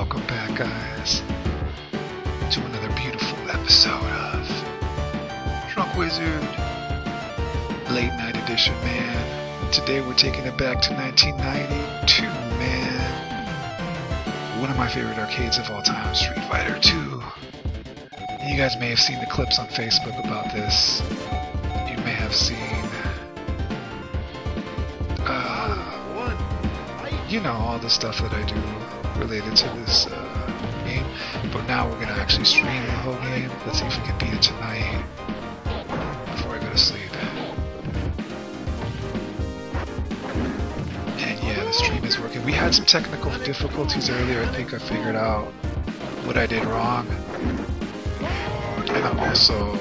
welcome back, guys, to another beautiful episode of Drunk Wizard Late Night Edition, man. Today we're taking it back to 1992, man. One of my favorite arcades of all time, Street Fighter 2. And you guys may have seen the clips on Facebook about this. You may have seen, you know, all the stuff that I do related to this game, but now we're gonna actually stream the whole game. Let's see if we can beat it tonight before I go to sleep. And yeah, the stream is working. We had some technical difficulties earlier. I think I figured out what I did wrong, and I also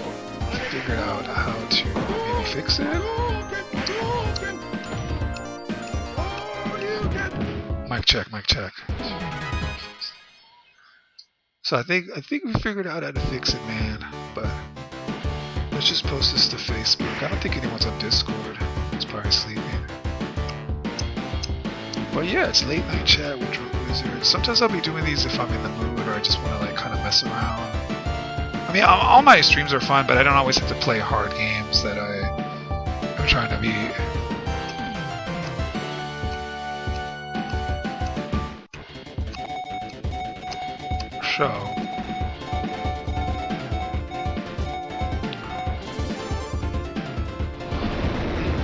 figured out how to maybe fix it. Mic check, mic check. So I think we figured out how to fix it, man. But let's just post this to Facebook. I don't think anyone's on Discord. It's probably sleeping. But yeah, it's late night chat with Drunk Wizard. Sometimes I'll be doing these if I'm in the mood or I just want to like kind of mess around. I mean, all my streams are fun, but I don't always have to play hard games that I'm trying to beat.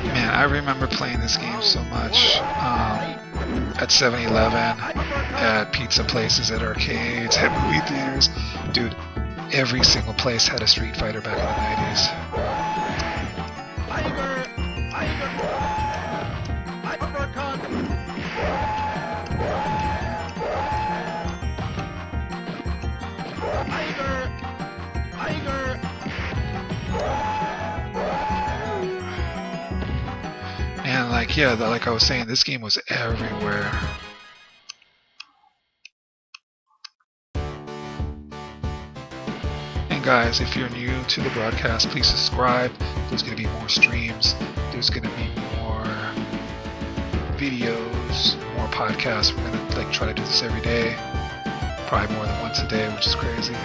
Man, I remember playing this game so much at 7-Eleven, at pizza places, at arcades, at movie theaters. Dude, every single place had a Street Fighter back in the 90s. And like, yeah, like I was saying, this game was everywhere. And guys, if you're new to the broadcast, please subscribe. There's going to be more streams. There's going to be more videos, more podcasts. We're going to like try to do this every day. Probably more than once a day, which is crazy.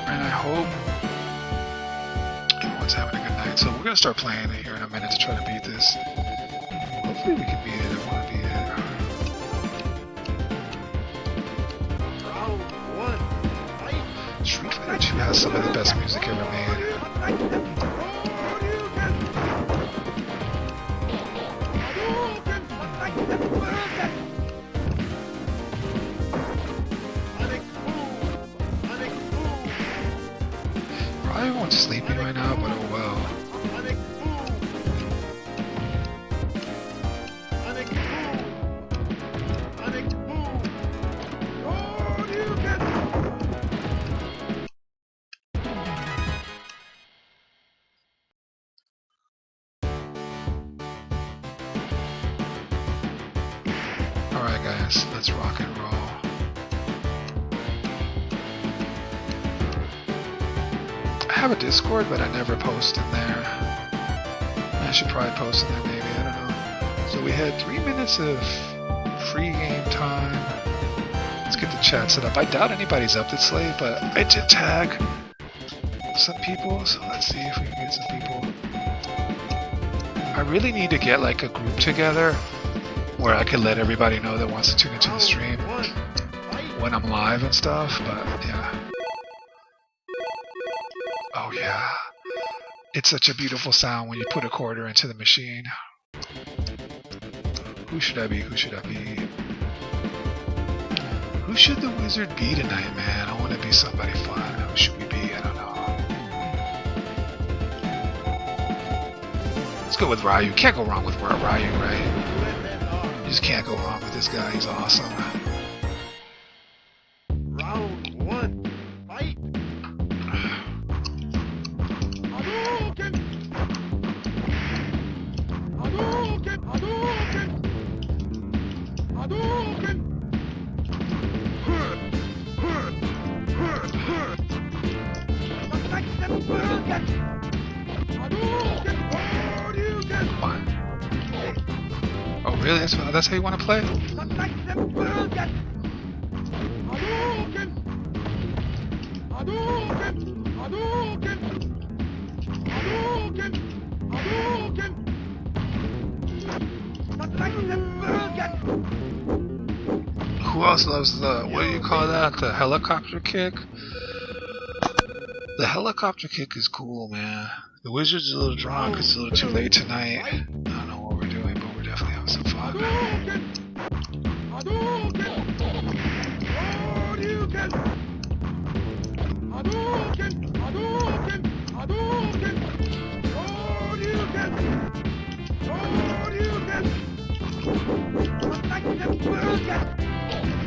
And I hope everyone's having a good night. So we're going to start playing it here in a minute to try to beat this. Hopefully we can beat it. I want to beat it. Street Fighter 2 has some of the best music ever made. Probably everyone's sleeping right now, but oh well. Alright guys, let's rock and roll. I have a Discord, but I never post in there. I should probably post in there maybe, I don't know. So we had 3 minutes of free game time. Let's get the chat set up. I doubt anybody's up this late, but I did tag some people, so let's see if we can get some people. I really need to get like a group together where I can let everybody know that wants to tune into the stream when I'm live and stuff, but yeah. Oh yeah. It's such a beautiful sound when you put a quarter into the machine. Who should I be? Who should I be? Who should the wizard be tonight, man? I want to be somebody fun. Who should we be? I don't know. Let's go with Ryu. Can't go wrong with Ryu, right? You just can't go wrong with this guy. He's awesome. Round 1, fight! Hadouken! Hadouken! Hadouken! Hadouken! really? That's how you want to play? Who else loves the, what do you call that? The helicopter kick? The helicopter kick is cool, man. The Wizard's a little drunk, it's a little too late tonight. I don't know what we're doing, but we're definitely having some fun.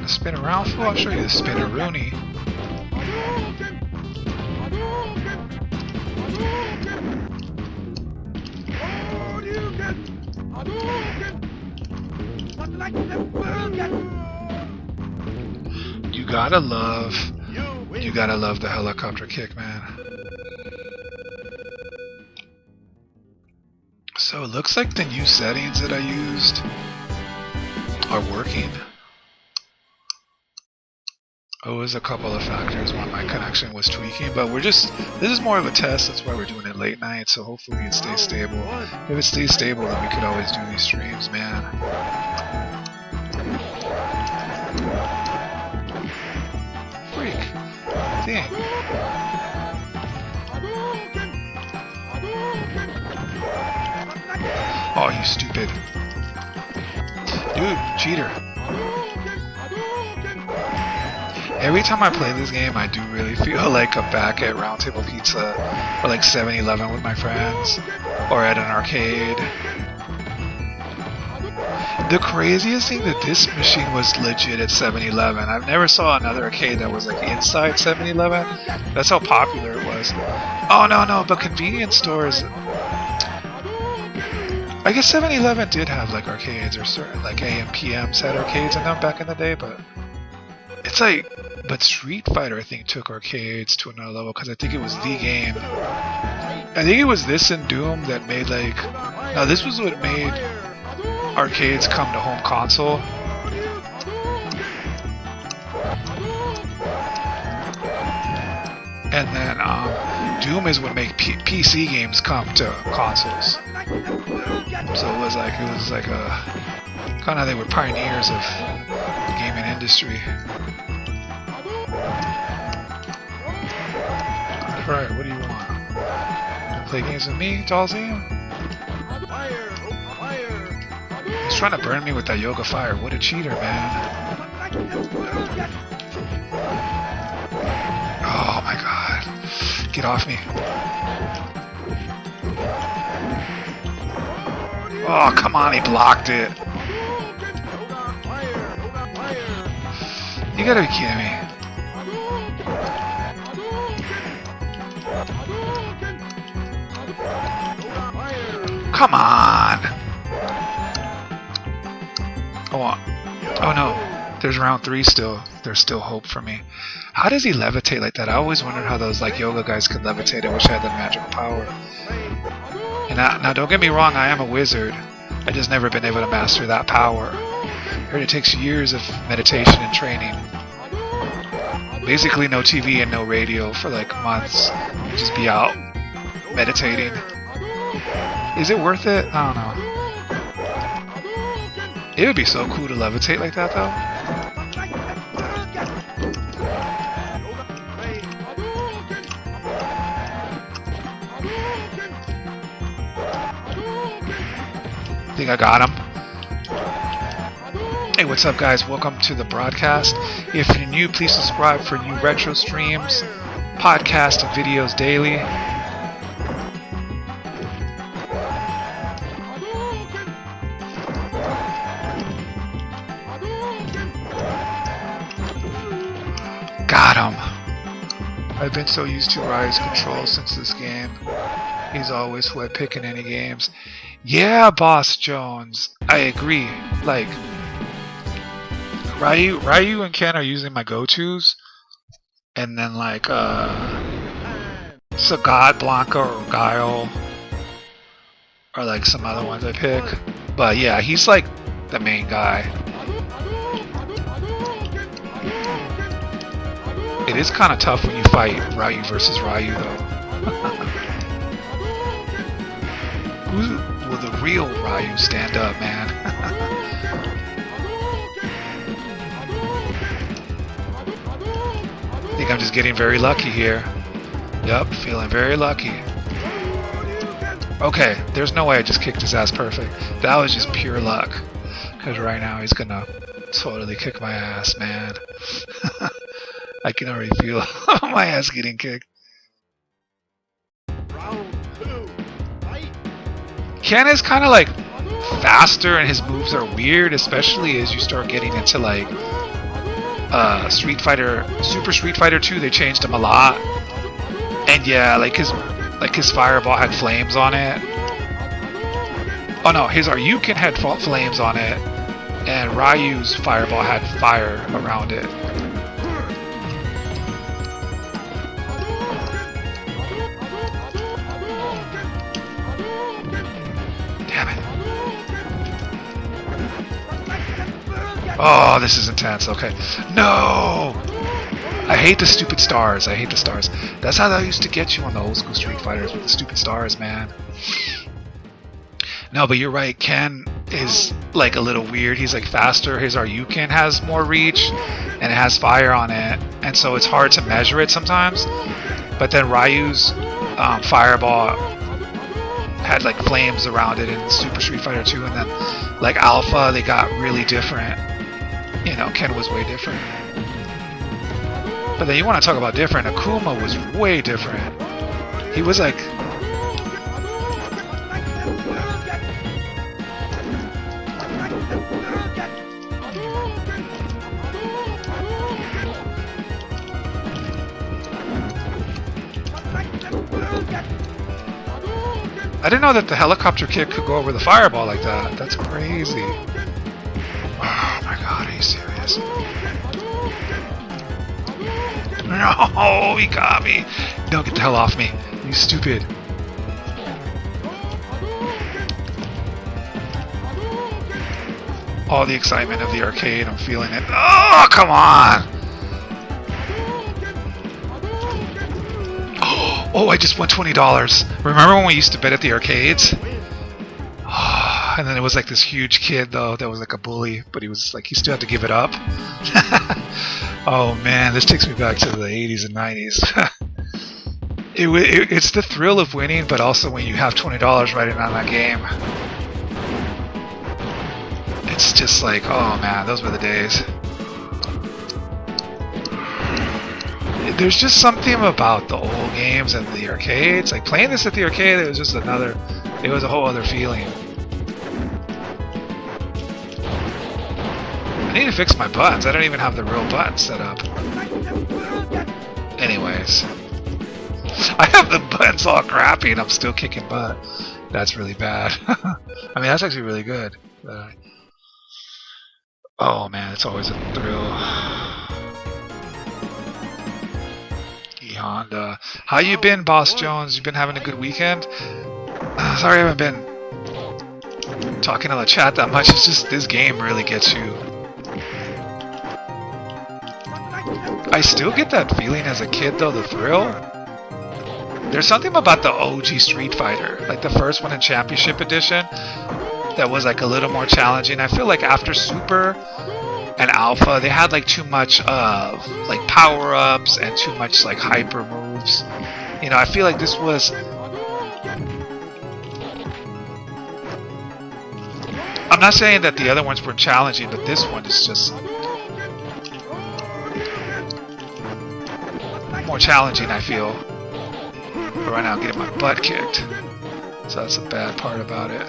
The spin around fool? I'll show you the spinner Rooney. You gotta love the helicopter kick, man. So it looks like the new settings that I used are working. Oh, there's a couple of factors. One, my connection was tweaking, but this is more of a test. That's why we're doing it late night, so hopefully it stays stable. If it stays stable, then we could always do these streams, man. Freak. Dang. Oh, you stupid. Dude, cheater. Every time I play this game, I do really feel like I'm back at Roundtable Pizza or like 7-Eleven with my friends or at an arcade. The craziest thing that this machine was legit at 7-Eleven. I've never saw another arcade that was like inside 7-Eleven. That's how popular it was. Oh no, but convenience stores. I guess 7-Eleven did have like arcades or certain like AM PMs had arcades in them back in the day, but it's like, but Street Fighter I think took arcades to another level because I think it was the game. I think it was this and Doom that made like, now this was what made arcades come to home console. And then Doom is what made PC games come to consoles. So it was like a kind of, they were pioneers of the gaming industry. Alright, what do you want? Play games with me, Dalzia? He's trying to burn me with that yoga fire. What a cheater, man. Oh my god. Get off me. Oh, come on, he blocked it. You gotta be kidding me. Come on! Oh no, there's round 3 still. There's still hope for me. How does he levitate like that? I always wondered how those like yoga guys could levitate. I wish I had that magical power. And now don't get me wrong, I am a wizard. I just never been able to master that power. I heard it takes years of meditation and training. Basically no TV and no radio for like months. Just be out meditating. Is it worth it? I don't know. It would be so cool to levitate like that though. I think I got him. Hey, what's up guys? Welcome to the broadcast. If you're new, please subscribe for new retro streams, podcasts, and videos daily. Got him. I've been so used to Rai's control since this game. He's always wet picking any games. Yeah, Boss Jones. I agree. Like, Ryu and Ken are usually my go-tos. And then like, Sagat, Blanca, or Guile. Or like some other ones I pick. But yeah, he's like the main guy. It is kind of tough when you fight Ryu versus Ryu, though. Who will the real Ryu stand up, man? I think I'm just getting very lucky here. Yup, feeling very lucky. Okay, there's no way I just kicked his ass perfect. That was just pure luck. Because right now he's gonna totally kick my ass, man. I can already feel my ass getting kicked. Ken is kind of like faster and his moves are weird, especially as you start getting into like Street Fighter, Super Street Fighter 2. They changed him a lot, and yeah, like his fireball had flames on it. Oh no, his Ryuken had flames on it, and Ryu's fireball had fire around it. Damn it. Oh, this is intense. Okay. No! I hate the stupid stars. I hate the stars. That's how they used to get you on the old school Street Fighters, with the stupid stars, man. No, but you're right. Ken is like a little weird. He's like faster. His Ryuken has more reach, and it has fire on it, and so it's hard to measure it sometimes. But then Ryu's fireball had like flames around it in Super Street Fighter 2, and then like Alpha, they got really different. You know, Ken was way different. But then you want to talk about different, Akuma was way different. He was like... I didn't know that the helicopter kick could go over the fireball like that. That's crazy. Oh my god, are you serious? No, he got me. Don't get the hell off me. You stupid. All the excitement of the arcade, I'm feeling it. Oh, come on! Oh, I just won $20. Remember when we used to bet at the arcades? Oh, and then it was like this huge kid though that was like a bully, but he was like, he still had to give it up. Oh man, this takes me back to the 80s and 90s. It's the thrill of winning, but also when you have $20 right in on that game. It's just like, oh man, those were the days. There's just something about the old games and the arcades. Like playing this at the arcade, it was just another, it was a whole other feeling. I need to fix my buttons. I don't even have the real buttons set up. Anyways. I have the buttons all crappy and I'm still kicking butt. That's really bad. I mean, that's actually really good. Oh man, it's always a thrill. Honda. How you been, Boss Jones? You been having a good weekend? Sorry I haven't been talking to the chat that much. It's just this game really gets you. I still get that feeling as a kid though, the thrill. There's something about the OG Street Fighter, like the first one in Championship Edition, that was like a little more challenging. I feel like after Super and Alpha, they had like too much of like power-ups and too much like hyper moves. You know, I feel like this was... I'm not saying that the other ones were challenging, but this one is just more challenging, I feel. But right now I'm getting my butt kicked. So that's the bad part about it.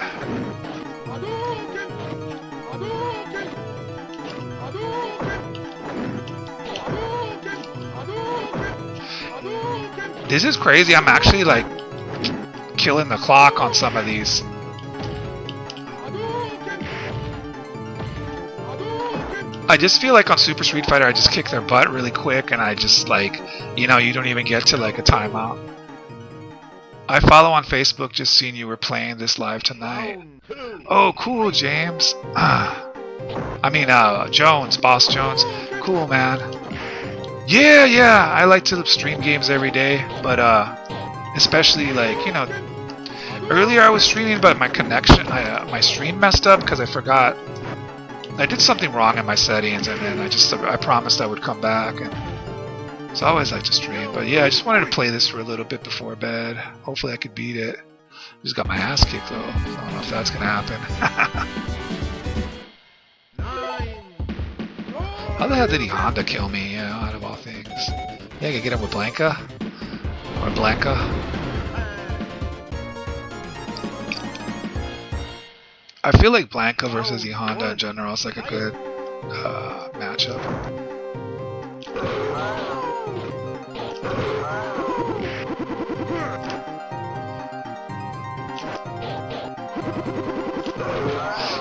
This is crazy. I'm actually like killing the clock on some of these. I just feel like on Super Street Fighter I just kick their butt really quick and I just like, you know, you don't even get to like a timeout. I follow on Facebook, just seeing you were playing this live tonight. Oh, cool, James. I mean, Jones, Boss Jones. Cool, man. Yeah, I like to stream games every day, but especially like, you know, earlier I was streaming, but my connection, my stream messed up because I forgot. I did something wrong in my settings, and then I promised I would come back, and so I always like to stream. But yeah, I just wanted to play this for a little bit before bed. Hopefully I could beat it. Just got my ass kicked though. So I don't know if that's gonna happen. How the hell did he Honda kill me? Yeah, out of all things. Yeah, I could get him with Blanca or Blanca. I feel like Blanca versus E Honda in general is like a good matchup.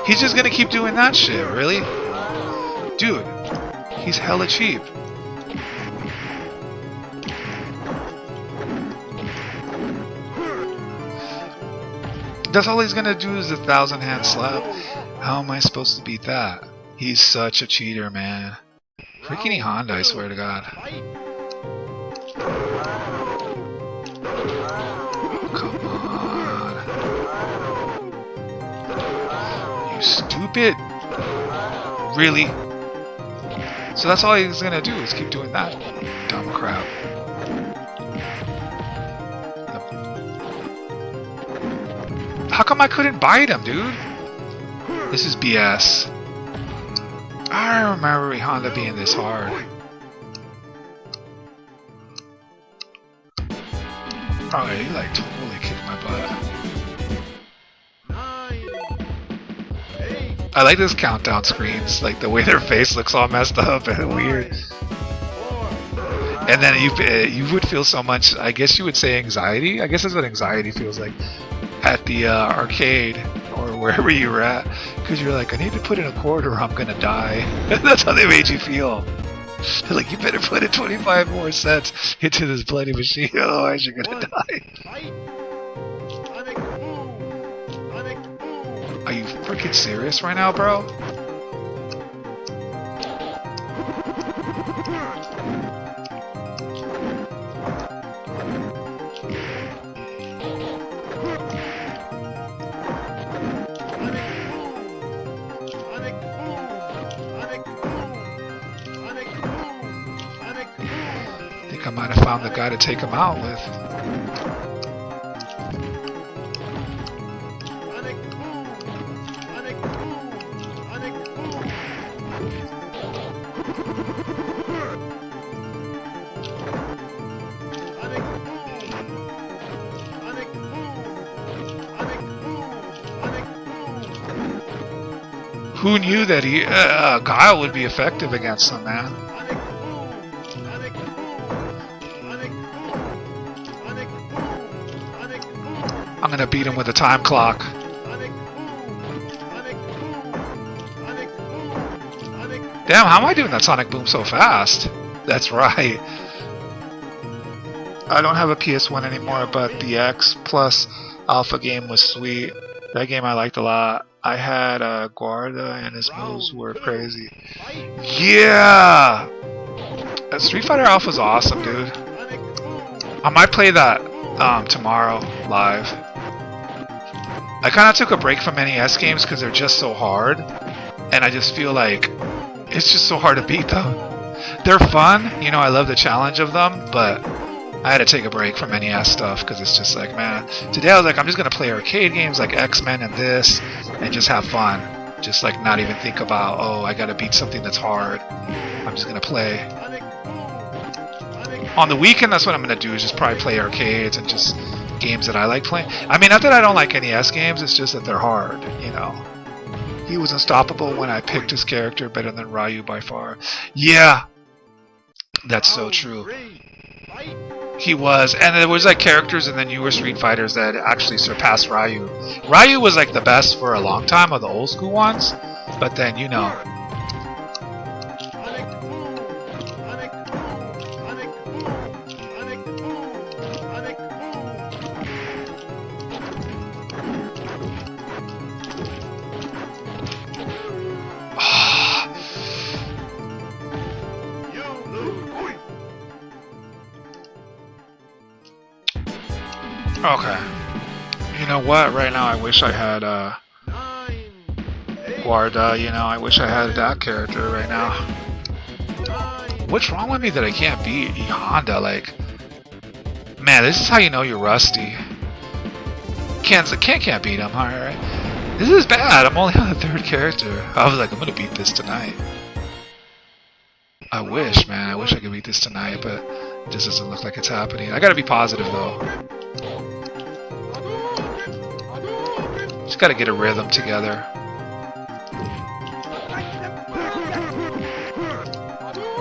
He's just gonna keep doing that shit, really? Dude, he's hella cheap. That's all he's gonna do is a 1,000-hand slap. How am I supposed to beat that? He's such a cheater, man. Freaking E Honda, I swear to God. Come on. You stupid. Really? So that's all he's gonna do is keep doing that. Dumb crap. How come I couldn't bite him, dude? This is BS. I don't remember E Honda being this hard. Oh, he like totally kicked my butt. I like this countdown screens, like the way their face looks all messed up and weird. And then you would feel so much, I guess you would say anxiety. I guess that's what anxiety feels like at the arcade or wherever you were at, because you're like, I need to put in a quarter or I'm gonna die. That's how they made you feel. They're like, you better put in 25 more cents into this bloody machine, otherwise you're gonna die. Are you freaking serious right now, bro? I think I might have found the guy to take him out with. Who knew that Guile would be effective against him, man? I'm gonna beat him with a time clock. Damn, how am I doing that Sonic Boom so fast? That's right. I don't have a PS1 anymore, but the X Plus Alpha game was sweet. That game I liked a lot. I had Guarda and his moves were crazy. Yeah! Street Fighter Alpha is awesome, dude. I might play that tomorrow live. I kind of took a break from NES games because they're just so hard, and I just feel like it's just so hard to beat them. They're fun, you know, I love the challenge of them, but I had to take a break from NES stuff because it's just like, man, today I was like, I'm just going to play arcade games like X-Men and this, and just have fun. Just like not even think about, oh, I got to beat something that's hard. I'm just going to play. On the weekend, that's what I'm going to do, is just probably play arcades and just games that I like playing. I mean, not that I don't like NES games, it's just that they're hard, you know. He was unstoppable when I picked his character, better than Ryu by far. Yeah, that's so true. He was, and there was like characters in the newer Street Fighters that actually surpassed Ryu. Ryu was like the best for a long time of the old school ones, but then, you know. Okay. You know what? Right now, I wish I had Guarda. You know, I wish I had that character right now. What's wrong with me that I can't beat E Honda? Like, man, this is how you know you're rusty. Can't beat him. All right. This is bad. I'm only on the 3rd character. I was like, I'm gonna beat this tonight. I wish, man. I wish I could beat this tonight, but it just doesn't look like it's happening. I gotta be positive though. Just gotta get a rhythm together.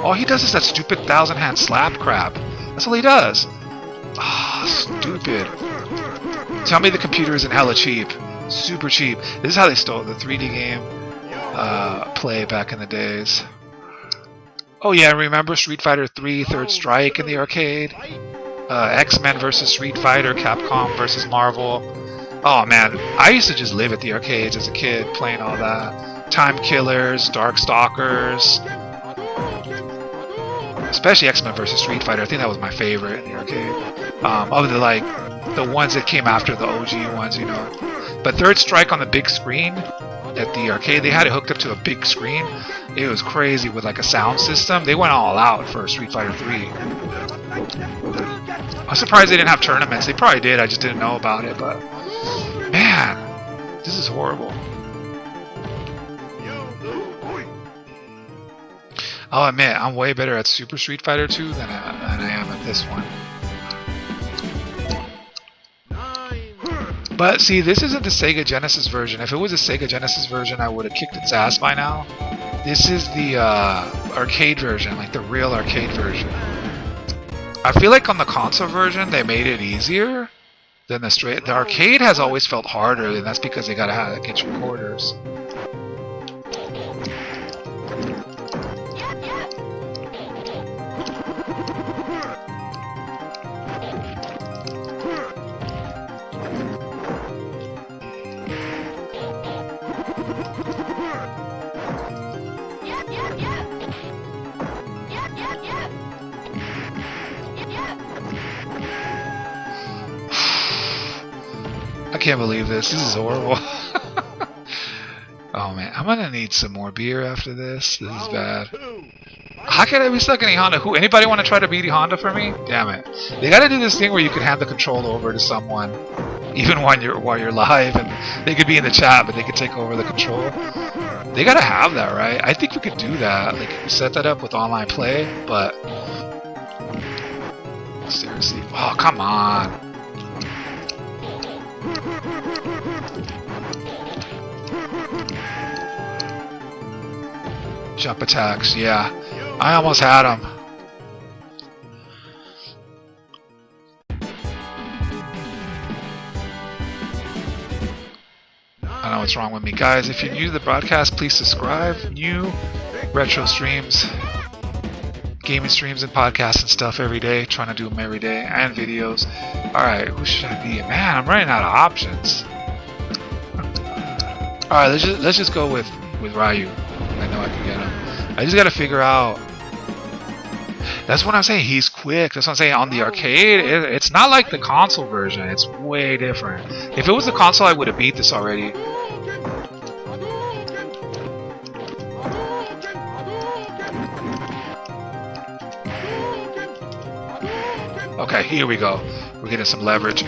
All he does is that stupid 1,000-hand slap crap. That's all he does. Ah, stupid. Tell me the computer isn't hella cheap. Super cheap. This is how they stole the 3D game play back in the days. Oh yeah, remember Street Fighter 3 Third Strike in the arcade? X-Men vs. Street Fighter, Capcom vs. Marvel. Oh man, I used to just live at the arcades as a kid playing all that. Time Killers, Darkstalkers. Especially X-Men vs. Street Fighter. I think that was my favorite in the arcade. Other than like the ones that came after the OG ones, you know. But Third Strike on the big screen at the arcade, they had it hooked up to a big screen. It was crazy with like a sound system. They went all out for Street Fighter 3. I'm surprised they didn't have tournaments. They probably did. I just didn't know about it. But man, this is horrible. I'll admit, I'm way better at Super Street Fighter 2 than I am at this one. But see, this isn't the Sega Genesis version. If it was a Sega Genesis version, I would have kicked its ass by now. This is the arcade version, like the real arcade version. I feel like on the console version, they made it easier than the straight. The arcade has always felt harder, and that's because they gotta get your quarters. I can't believe this. This is horrible. Oh man, I'm gonna need some more beer after this. This is bad. How can I be stuck in E Honda? Who? Anybody want to try to beat E Honda for me? Damn it! They gotta do this thing where you can hand the control over to someone, even while you're live, and they could be in the chat, but they could take over the control. They gotta have that, right? I think we could do that. Like set that up with online play, but seriously, oh come on. Jump attacks, yeah. I almost had him. I don't know what's wrong with me. Guys, if you're new to the broadcast, please subscribe. New retro streams, gaming streams and podcasts and stuff every day. Trying to do them every day, and videos. Alright, who should I be? Man, I'm running out of options. Alright, let's just go with Ryu. I know I can get him. I just gotta figure out. That's what I'm saying. He's quick. That's what I'm saying. On the arcade, it's not like the console version. It's way different. If it was the console, I would have beat this already. Okay, here we go. We're getting some leverage.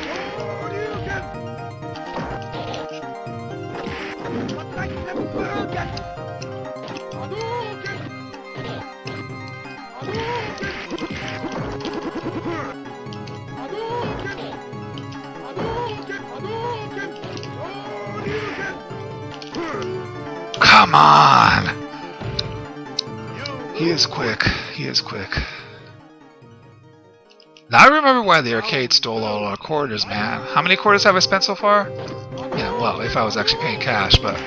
Come on! He is quick. He is quick. Now I remember why the arcade stole all our quarters, man. How many quarters have I spent so far? Yeah, well, if I was actually paying cash, but...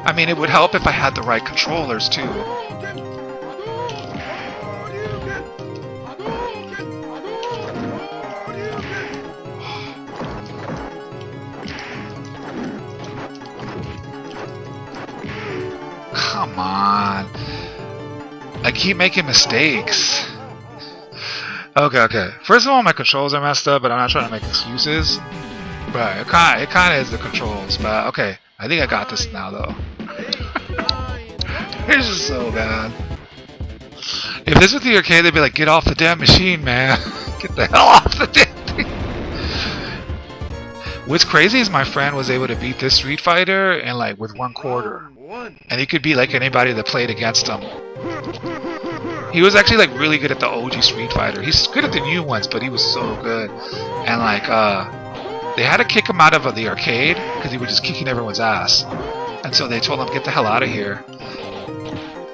I mean, it would help if I had the right controllers, too. Come on. I keep making mistakes. Okay. First of all, my controls are messed up, but I'm not trying to make excuses. But it kind of is the controls. But okay, I think I got this now, though. This is so bad. If this was the arcade, they'd be like, "Get off the damn machine, man! Get the hell off the damn thing!" What's crazy is my friend was able to beat this Street Fighter in like with 1/4, and he could beat like anybody that played against him. He was actually like really good at the OG Street Fighter. He's good at the new ones, but he was so good. And like they had to kick him out of the arcade because he was just kicking everyone's ass. And so they told him, "Get the hell out of here."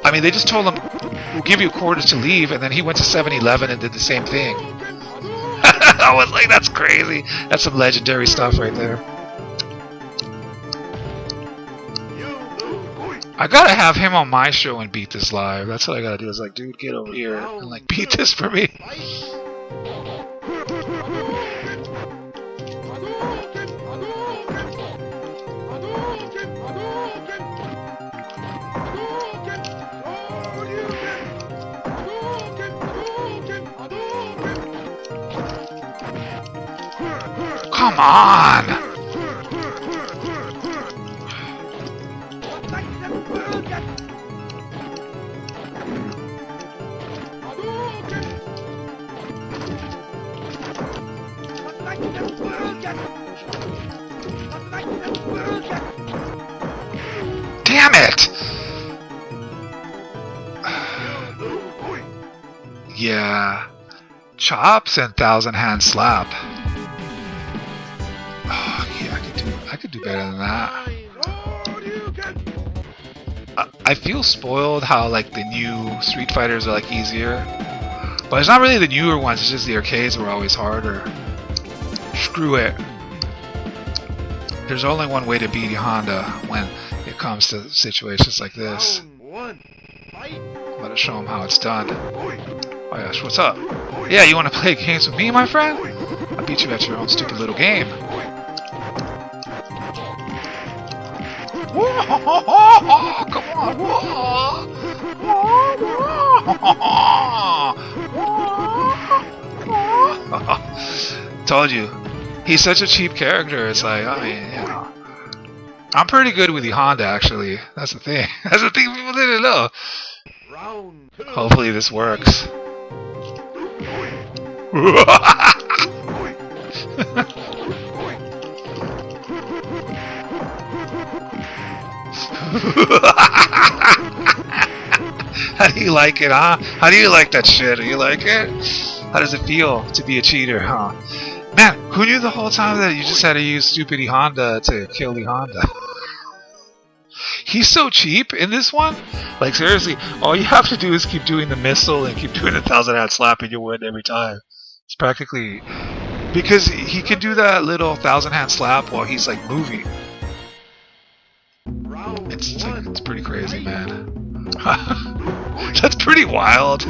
I mean, they just told him, "We'll give you quarters to leave," and then he went to 7-Eleven and did the same thing. I was like, that's crazy. That's some legendary stuff right there. I gotta have him on my show and beat this live. That's what I gotta do. It's like, dude, get over here and like beat this for me. Come on! Damn it! Yeah. Chops and 1,000-hand slap. Oh, yeah, I could do better than that. I feel spoiled how like the new Street Fighters are like easier, but it's not really the newer ones. It's just the arcades were always harder. Screw it. There's only one way to beat Honda when it comes to situations like this. I'm gonna show him how it's done. Oh gosh, what's up? Yeah, you want to play games with me, my friend? I beat you at your own stupid little game. Come on! Told you. He's such a cheap character. It's like, I mean, you know. I'm pretty good with the Honda, actually. That's the thing. That's the thing people didn't know. Hopefully this works. How do you like it, huh? How do you like that shit? Do you like it? How does it feel to be a cheater, huh? Man, who knew the whole time that you just had to use stupid Honda to kill the Honda? He's so cheap in this one. Like, seriously, all you have to do is keep doing the missile and keep doing the 1,000-hand slap and you win every time. It's practically... Because he can do that little 1,000-hand slap while he's, like, moving. It's pretty crazy, man. That's pretty wild.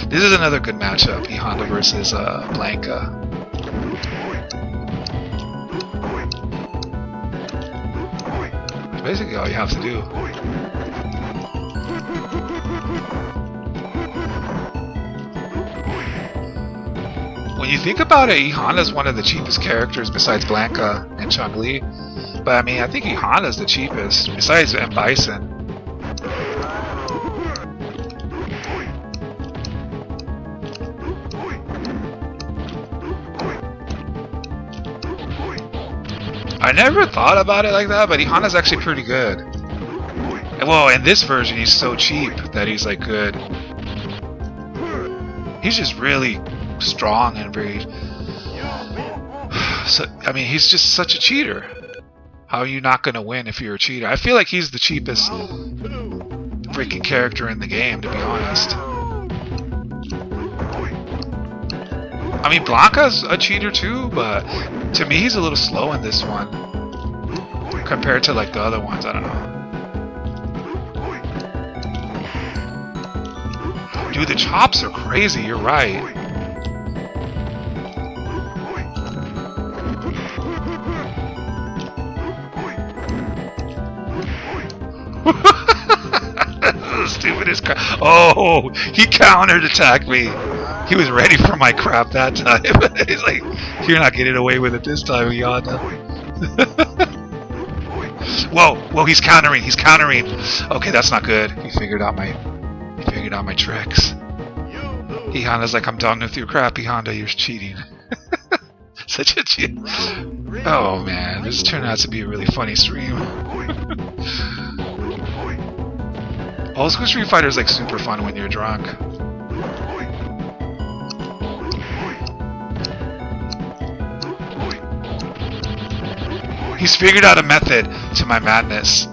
This is another good matchup, Honda versus Blanka. It's basically all you have to do. When you think about it, Honda's one of the cheapest characters besides Blanka and Chun-Li. But I mean, I think Honda's the cheapest, besides M. Bison. I never thought about it like that, but Honda's actually pretty good. Well, in this version, he's so cheap that he's like good. He's just really strong and very... So, I mean, he's just such a cheater. How are you not going to win if you're a cheater? I feel like he's the cheapest freaking character in the game, to be honest. I mean, Blanka's a cheater too, but to me he's a little slow in this one compared to like the other ones. I don't know. Dude, the chops are crazy, you're right. The stupidest crap. Oh, he countered attacked me. He was ready for my crap that time. He's like, you're not getting away with it this time, Yonda. Whoa, he's countering. Okay, that's not good. He figured out my tricks. E Honda's like, I'm done with your crap, E Honda, you're cheating. Such a cheat. Oh man, this turned out to be a really funny stream. Old school Street Fighter is like super fun when you're drunk. He's figured out a method to my madness.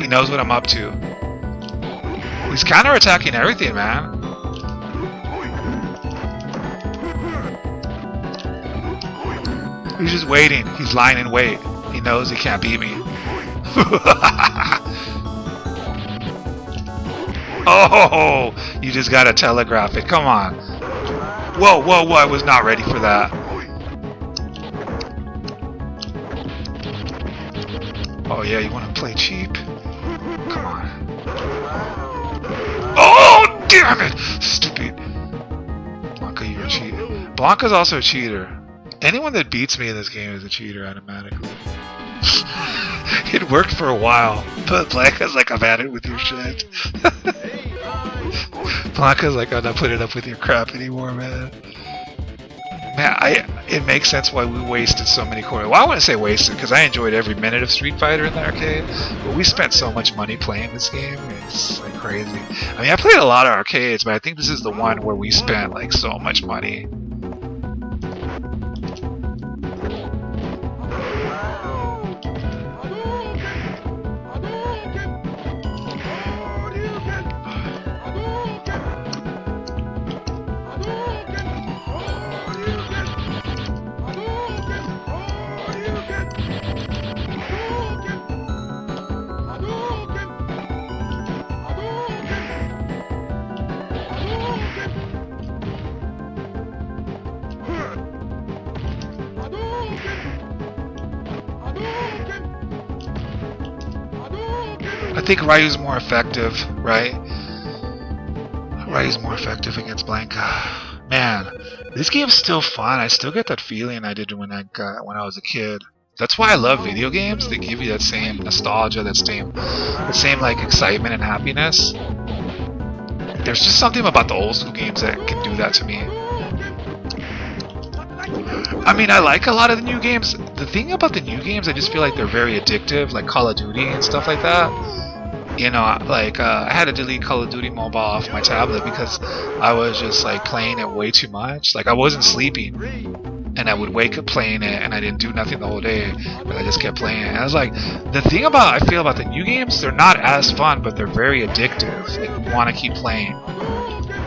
He knows what I'm up to. He's counterattacking everything, man. He's just waiting. He's lying in wait. He knows he can't beat me. Oh, you just gotta telegraph it. Come on. Whoa, I was not ready for that. Oh yeah, you wanna play cheap? Come on. Oh, damn it! Stupid. Blanca, you're a cheater. Blanca's also a cheater. Anyone that beats me in this game is a cheater automatically. It worked for a while, but Blanca's like, I've had it with your shit. Blanca's like, I'm not putting up with your crap anymore, man. Man, it makes sense why we wasted so many coins. Well, I wouldn't say wasted, because I enjoyed every minute of Street Fighter in the arcade, but we spent so much money playing this game, it's like crazy. I mean, I played a lot of arcades, but I think this is the one where we spent like so much money. I think Ryu's more effective, right? Ryu's more effective against Blanca. Man, this game's still fun. I still get that feeling I did when I was a kid. That's why I love video games. They give you that same nostalgia, that same like excitement and happiness. There's just something about the old school games that can do that to me. I mean, I like a lot of the new games. The thing about the new games, I just feel like they're very addictive, like Call of Duty and stuff like that. You know, like I had to delete Call of Duty Mobile off my tablet because I was just like playing it way too much. Like I wasn't sleeping, and I would wake up playing it, and I didn't do nothing the whole day, but I just kept playing it. And I was like, the thing I feel about the new games, they're not as fun, but they're very addictive. Like you want to keep playing.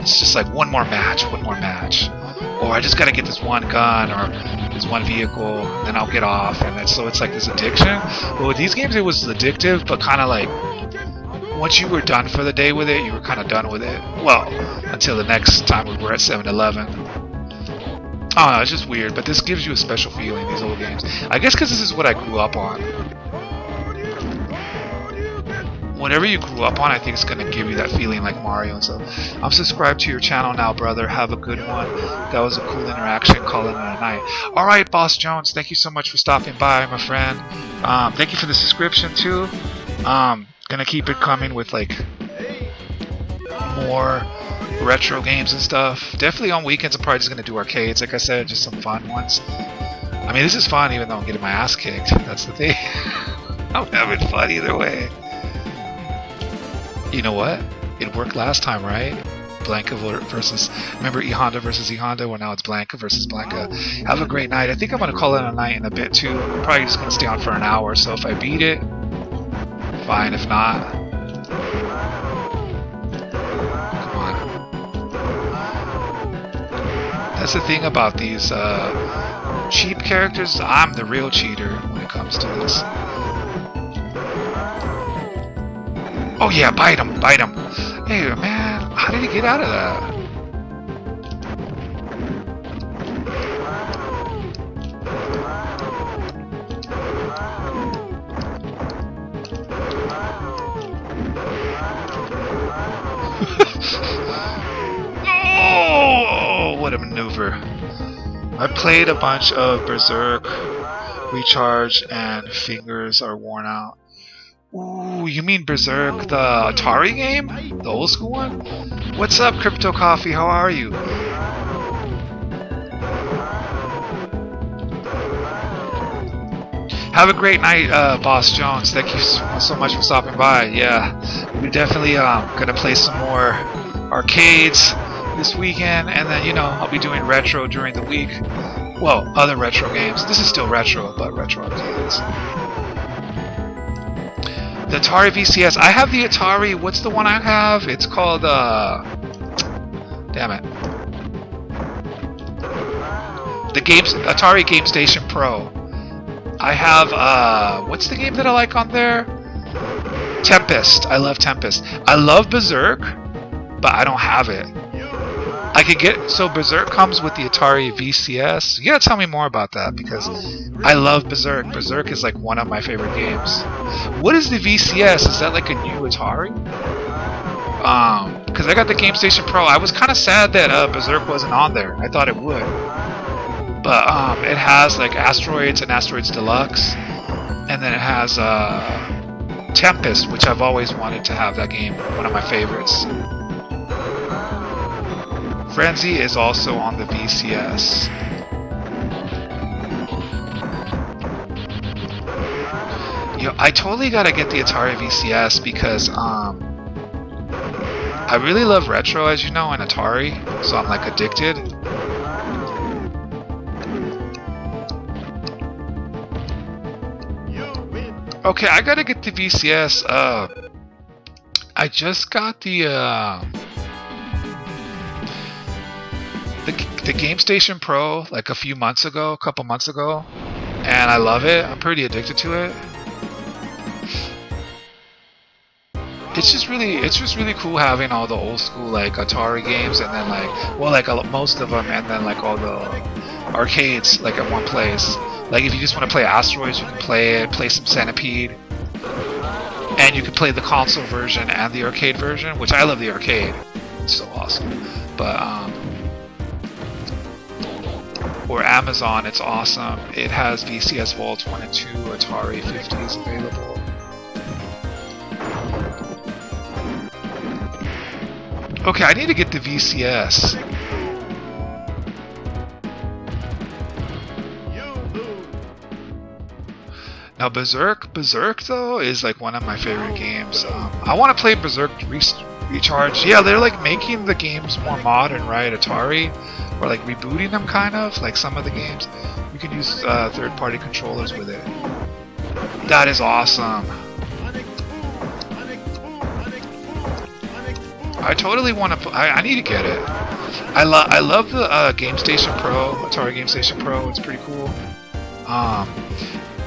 It's just like one more match, or I just gotta get this one gun or this one vehicle, then I'll get off, and so it's like this addiction. But with these games, it was addictive, but kind of like once you were done for the day with it, you were kind of done with it. Well, until the next time we were at 7-Eleven. I don't know, it's just weird, but this gives you a special feeling, these old games. I guess because this is what I grew up on. Whatever you grew up on, I think it's going to give you that feeling like Mario and stuff. I'm subscribed to your channel now, brother. Have a good one. That was a cool interaction. Call it a night. Alright, Boss Jones, thank you so much for stopping by, my friend. Thank you for the subscription, too. Gonna keep it coming with like more retro games and stuff. Definitely on weekends I'm probably just gonna do arcades, like I said, just some fun ones. I mean, this is fun even though I'm getting my ass kicked. That's the thing. I'm having fun either way. You know what? It worked last time, right? Blanca versus, remember E Honda versus E Honda? Well, now it's Blanca versus Blanca. Have a great night. I think I'm gonna call it a night in a bit too. I'm probably just gonna stay on for an hour, so if I beat it, fine. If not, come on. That's the thing about these cheap characters. I'm the real cheater when it comes to this. Oh yeah, bite him, bite him. Hey man, how did he get out of that? what a maneuver. I played a bunch of Berserk, Recharge, and Fingers Are Worn Out. Ooh, you mean Berserk, the Atari game? The old school one? What's up, Crypto Coffee? How are you? Have a great night, Boss Jones. Thank you so much for stopping by. Yeah, we're definitely gonna play some more arcades this weekend, and then, you know, I'll be doing retro during the week. Well, other retro games. This is still retro, but retro arcades. The Atari VCS. I have the Atari. What's the one I have? It's called, damn it. The Atari Game Station Pro. I have, what's the game that I like on there? Tempest. I love Tempest. I love Berserk, but I don't have it. I could get, so Berserk comes with the Atari VCS. You gotta tell me more about that, because I love Berserk. Berserk is like one of my favorite games. What is the VCS? Is that like a new Atari? Because I got the Game Station Pro. I was kind of sad that Berserk wasn't on there. I thought it would. But it has like Asteroids and Asteroids Deluxe, and then it has Tempest, which I've always wanted to have that game. One of my favorites. Frenzy is also on the VCS. Yo, I totally gotta get the Atari VCS because I really love retro, as you know, and Atari, so I'm like addicted. Okay, I gotta get the VCS. I just got the Game Station Pro like a couple months ago, and I love it. I'm pretty addicted to it. It's just really cool having all the old school like Atari games, and then like, well, like most of them, and then like all the arcades like at one place. Like if you just want to play Asteroids, you can play it, play some Centipede, and you can play the console version and the arcade version, which I love the arcade. It's so awesome. But or Amazon, it's awesome. It has VCS Vault 1 and 2, Atari 50s available. Okay, I need to get the VCS. Now Berserk though is like one of my favorite games. I want to play Berserk Recharge. Yeah, they're like making the games more modern, right? Atari, or like rebooting them kind of. Like some of the games, you can use third-party controllers with it. That is awesome. I totally want to. I need to get it. I love the Game Station Pro, Atari Game Station Pro. It's pretty cool.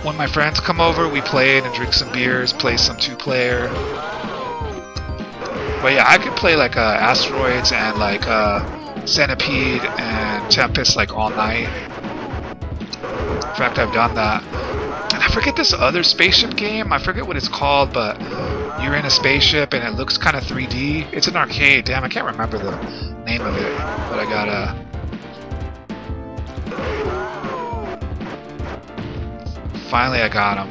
When my friends come over, we play it and drink some beers, play some two-player. But yeah, I could play like Asteroids and like Centipede and Tempest like all night. In fact, I've done that. And I forget this other spaceship game. I forget what it's called, but you're in a spaceship and it looks kind of 3D. It's an arcade. Damn, I can't remember the name of it, but I gotta. Finally, I got him.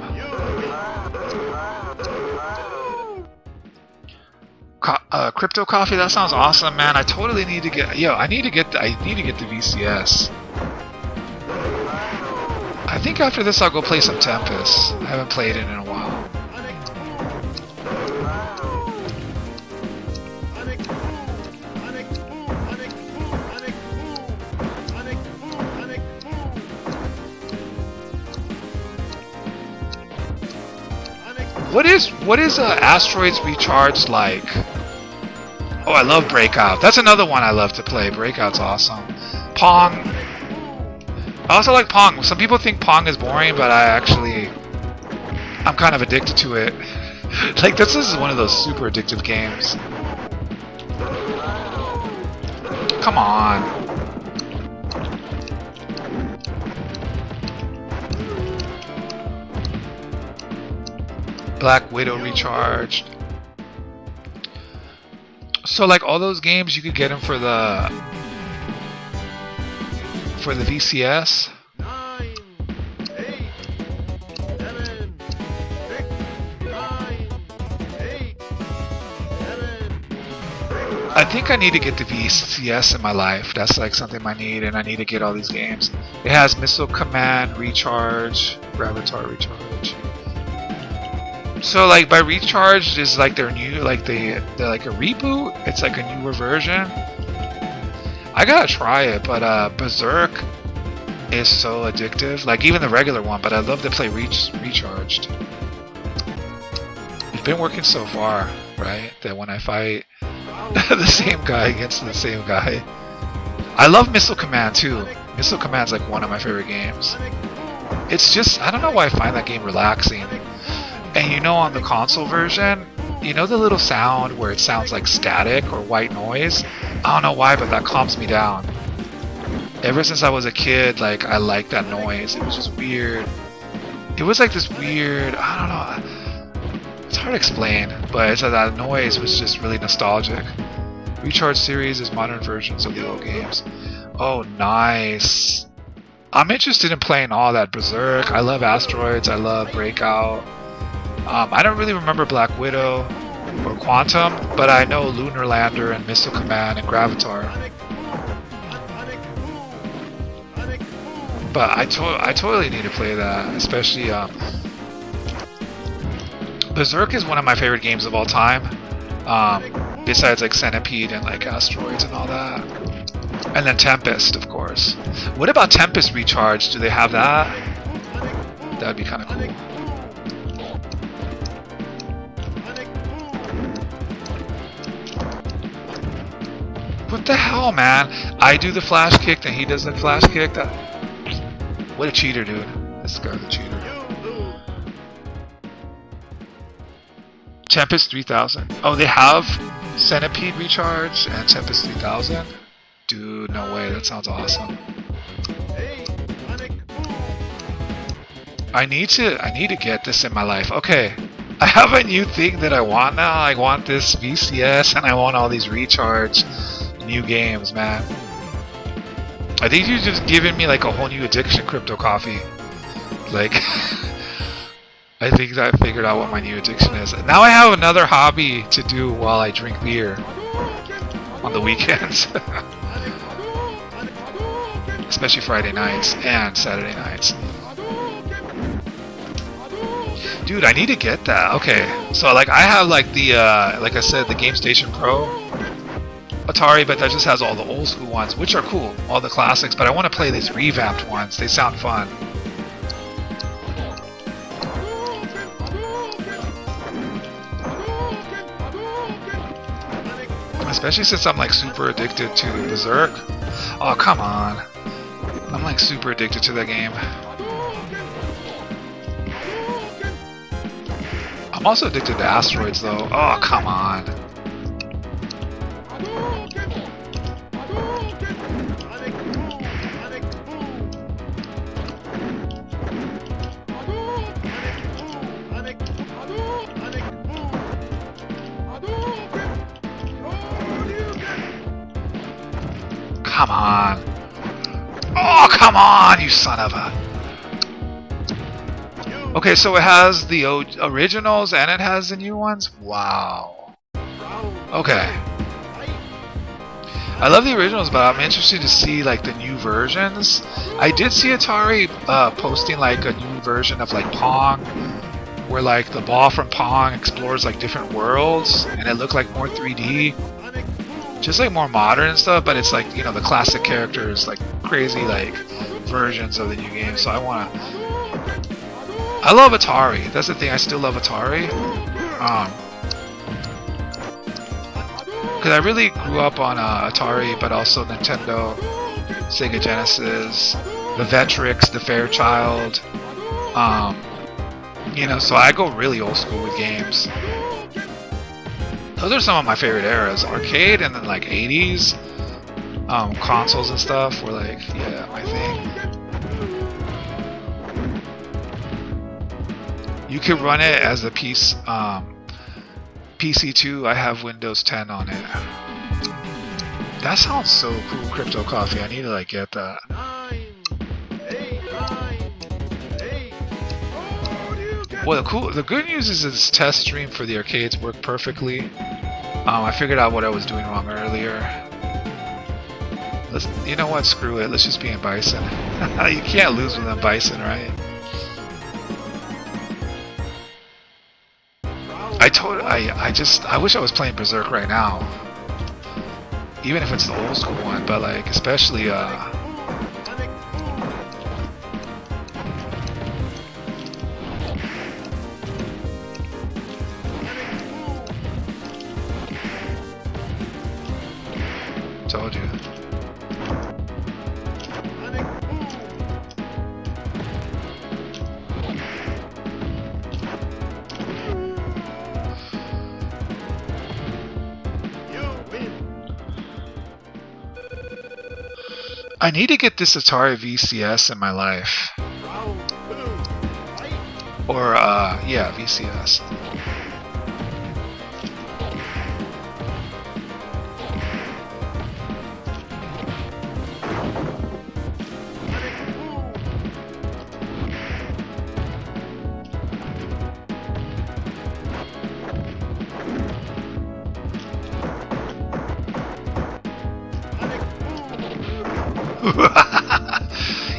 Crypto Coffee, that sounds awesome, man. I totally need to get. Yo, I need to get the VCS. I think after this, I'll go play some Tempest. I haven't played it in a while. What is Asteroids Recharge like? Oh, I love Breakout. That's another one I love to play. Breakout's awesome. Pong. I also like Pong. Some people think Pong is boring, but I'm kind of addicted to it. Like, this is one of those super addictive games. Come on. Black Widow Recharged. So like all those games, you could get them for the for the VCS. 9, 8, 7, 6, 5, 8, 7, I think I need to get the VCS in my life. That's like something I need, and I need to get all these games. It has Missile Command, Recharge, Gravitar Recharge. So like by Recharge is like their new, like they're like a reboot. It's like a newer version. I gotta try it, but Berserk is so addictive. Like even the regular one, but I love to play Recharged. It's been working so far, right? That when I fight the same guy against the same guy. I love Missile Command too. Missile Command's like one of my favorite games. It's just, I don't know why I find that game relaxing. And you know, on the console version, you know the little sound where it sounds like static or white noise? I don't know why, but that calms me down. Ever since I was a kid, like, I liked that noise. It was just weird. It was like this weird, I don't know. It's hard to explain, but it's that noise was just really nostalgic. Recharge series is modern versions of the old games. Oh, nice. I'm interested in playing all that. Berserk. I love Asteroids. I love Breakout. I don't really remember Black Widow or Quantum, but I know Lunar Lander and Missile Command and Gravitar. But I totally need to play that, especially Berserk is one of my favorite games of all time. Besides like Centipede and like Asteroids and all that. And then Tempest, of course. What about Tempest Recharge? Do they have that? That'd be kind of cool. What the hell, man? I do the flash kick, and he does the flash kick. What a cheater, dude. This guy's a cheater. Tempest 3000. Oh, they have Centipede Recharge and Tempest 3000? Dude, no way. That sounds awesome. I need to get this in my life. Okay. I have a new thing that I want now. I want this VCS and I want all these Recharge new games, man. I think you're just giving me like a whole new addiction, Crypto Coffee. Like, I think I figured out what my new addiction is. Now I have another hobby to do while I drink beer on the weekends. Especially Friday nights and Saturday nights. Dude, I need to get that. Okay, so like I have like the, like I said, the Game Station Pro Atari, but that just has all the old school ones, which are cool, all the classics, but I want to play these revamped ones. They sound fun. Especially since I'm like super addicted to Berserk. Oh, come on. I'm like super addicted to that game. I'm also addicted to Asteroids though. Oh, come on. Come on. Oh, come on, you son of a... Okay, so it has the originals and it has the new ones? Wow. Okay. I love the originals, but I'm interested to see like the new versions. I did see Atari posting like a new version of like Pong, where like the ball from Pong explores like different worlds, and it looked like more 3D. Just like more modern and stuff, but it's like, you know, the classic characters, like crazy like versions of the new game. So I love Atari. That's the thing. I still love Atari. Because I really grew up on Atari, but also Nintendo, Sega Genesis, the Vectrex, the Fairchild. You know, so I go really old school with games. Those are some of my favorite eras. Arcade and then like 80s consoles and stuff were like, yeah, my thing. You can run it as a piece, PC2. I have Windows 10 on it. That sounds so cool, Crypto Coffee. I need to like get that. Well, the good news is this test stream for the arcades worked perfectly. I figured out what I was doing wrong earlier. You know what? Screw it. Let's just be in Bison. You can't lose with them Bison, right? I wish I was playing Berserk right now. Even if it's the old school one, but like especially told you. I need to get this Atari VCS in my life. Or, yeah, VCS.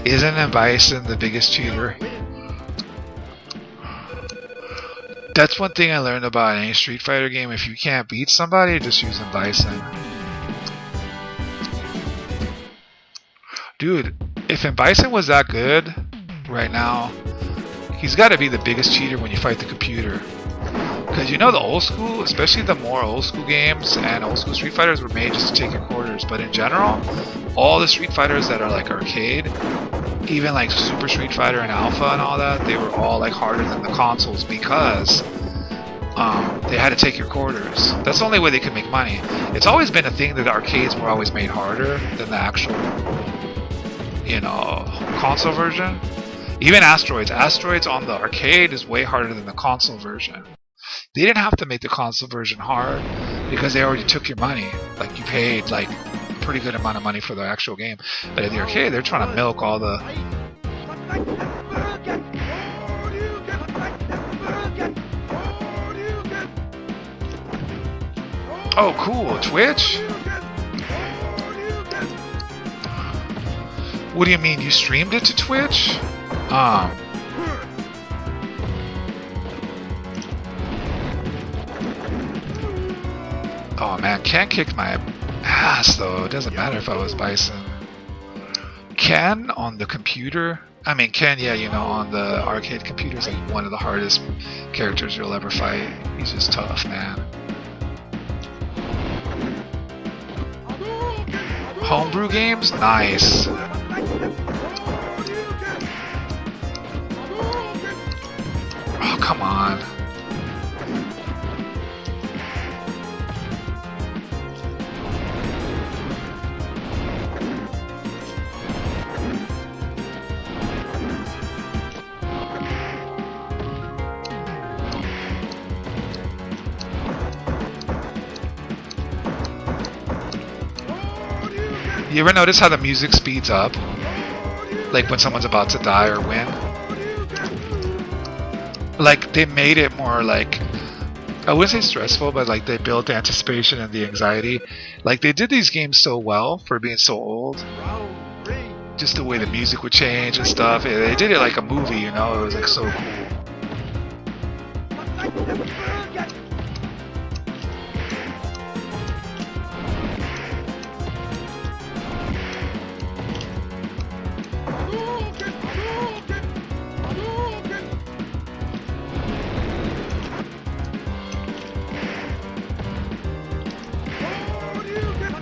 Isn't Bison the biggest cheater? That's one thing I learned about any Street Fighter game. If you can't beat somebody, just use Bison. Dude, if Bison was that good right now, he's got to be the biggest cheater when you fight the computer. Because you know the old school, especially the more old school games and old school Street Fighters were made just to take your quarters. But in general, all the Street Fighters that are like arcade, even like Super Street Fighter and Alpha and all that, they were all like harder than the consoles because they had to take your quarters. That's the only way they could make money. It's always been a thing that the arcades were always made harder than the actual, you know, console version. Even Asteroids on the arcade is way harder than the console version. They didn't have to make the console version hard because they already took your money. Like you paid like a pretty good amount of money for the actual game. But at the arcade, they're trying to milk all the. Oh, cool! Twitch. What do you mean? You streamed it to Twitch? Oh man, Ken kicked my ass though. It doesn't matter if I was Bison. Ken on the computer? I mean, Ken, yeah, you know, on the arcade computer is like one of the hardest characters you'll ever fight. He's just tough, man. Homebrew games? Nice. Oh, come on. You ever notice how the music speeds up? Like when someone's about to die or win? Like they made it more like, I wouldn't say stressful, but like they built the anticipation and the anxiety. Like they did these games so well for being so old. Just the way the music would change and stuff. They did it like a movie, you know? It was like so cool.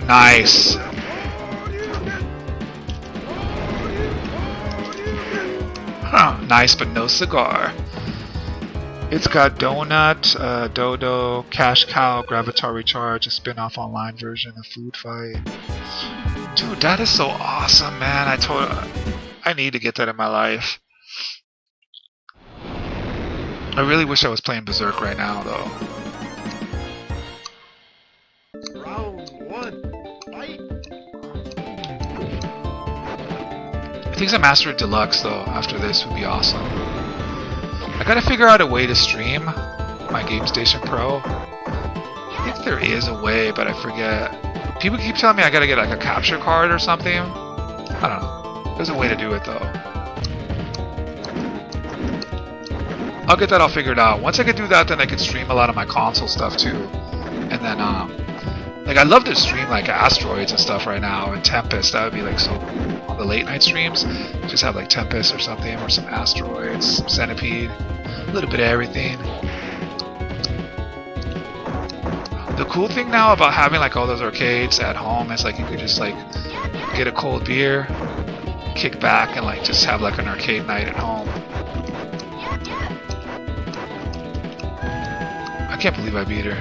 Nice. Huh, nice but no cigar. It's got Donut, Dodo, Cash Cow, Gravatar Recharge, a spin-off online version of Food Fight. Dude, that is so awesome, man. I need to get that in my life. I really wish I was playing Berserk right now, though. I think some Master Deluxe though after this would be awesome. I gotta figure out a way to stream my GameStation Pro. I think there is a way, but I forget. People keep telling me I gotta get like a capture card or something. I don't know. There's a way to do it though. I'll get that all figured out. Once I can do that, then I can stream a lot of my console stuff too. And then, like I'd love to stream like Asteroids and stuff right now, and Tempest. That would be like so cool. On the late night streams, just have like Tempest or something, or some Asteroids, some Centipede, a little bit of everything. The cool thing now about having like all those arcades at home is like you could just like get a cold beer, kick back, and like just have like an arcade night at home. I can't believe I beat her.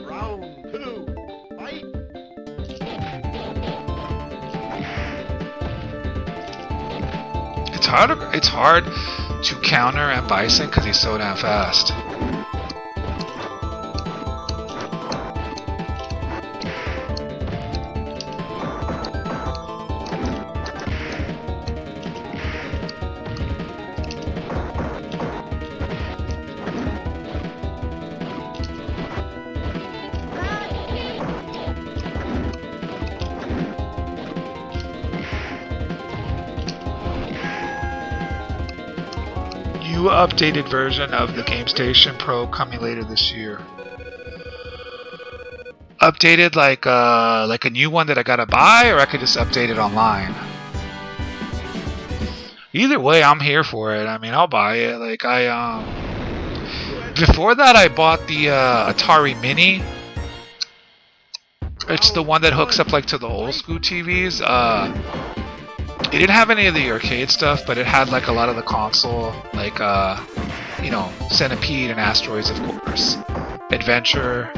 Round 2, fight! It's hard to counter M. Bison because he's so damn fast. New updated version of the GameStation Pro coming later this year. Updated like a new one that I gotta buy, or I could just update it online. Either way, I'm here for it. I mean, I'll buy it. Like before that, I bought the Atari Mini. It's the one that hooks up like to the old school TVs. It didn't have any of the arcade stuff, but it had like a lot of the console, like you know, Centipede and Asteroids, of course, Adventure,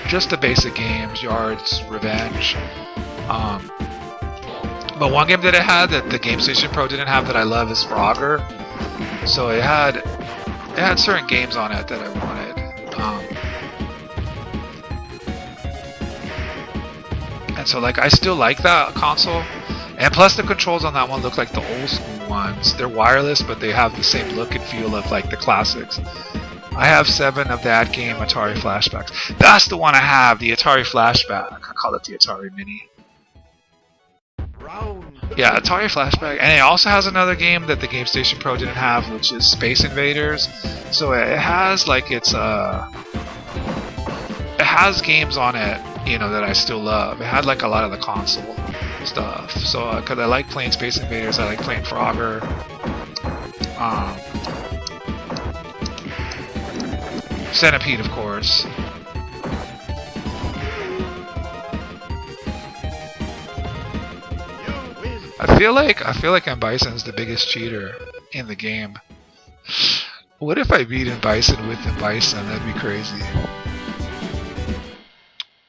just the basic games, Yards, Revenge. But one game that it had that the GameStation Pro didn't have that I love is Frogger. So it had certain games on it that I wanted. And so like I still like that console. And plus the controls on that one look like the old school ones. They're wireless, but they have the same look and feel of like the classics. I have 7 of that game, Atari Flashbacks. That's the one I have, the Atari Flashback. I call it the Atari Mini. Yeah, Atari Flashback. And it also has another game that the GameStation Pro didn't have, which is Space Invaders. So it has like it has games on it, you know, that I still love. It had like a lot of the console stuff. So because I like playing Space Invaders, I like playing Frogger. Centipede, of course. I feel like M. Bison's the biggest cheater in the game. What if I beat M. Bison with M. Bison? That'd be crazy.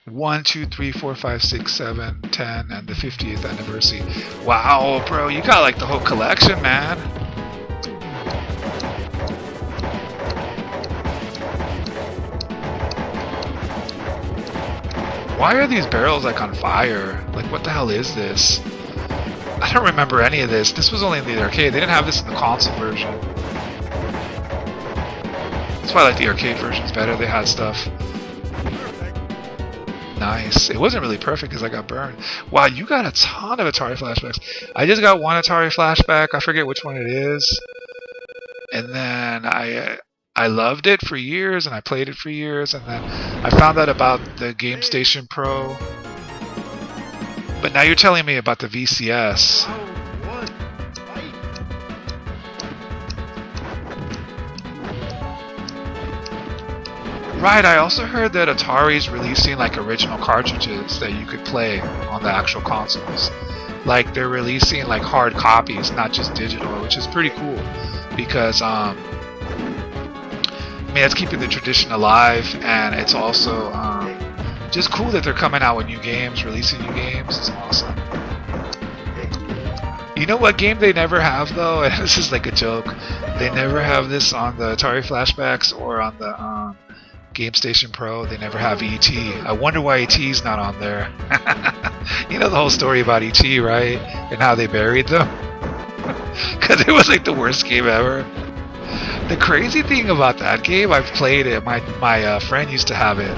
1, 2, 3, 4, 5, 6, 7, 10, and the 50th anniversary. Wow, bro, you got like the whole collection, man. Why are these barrels like on fire? Like, what the hell is this? I don't remember any of this. This was only in the arcade. They didn't have this in the console version. That's why I like the arcade versions better. They had stuff. Nice. It wasn't really perfect because I got burned. Wow, you got a ton of Atari Flashbacks. I just got one Atari Flashback. I forget which one it is. And then I loved it for years, and I played it for years, and then I found out about the GameStation Pro. But now you're telling me about the VCS. Right, I also heard that Atari's releasing like original cartridges that you could play on the actual consoles. Like they're releasing like hard copies, not just digital, which is pretty cool because I mean, it's keeping the tradition alive, and it's also just cool that they're coming out with new games, releasing new games. It's awesome. You know what game they never have though? And this is like a joke. They never have this on the Atari Flashbacks or on the GameStation Pro. They never have E.T. I wonder why E.T.'s not on there. You know the whole story about E.T., right? And how they buried them? Because it was like the worst game ever. The crazy thing about that game, I've played it. My friend used to have it.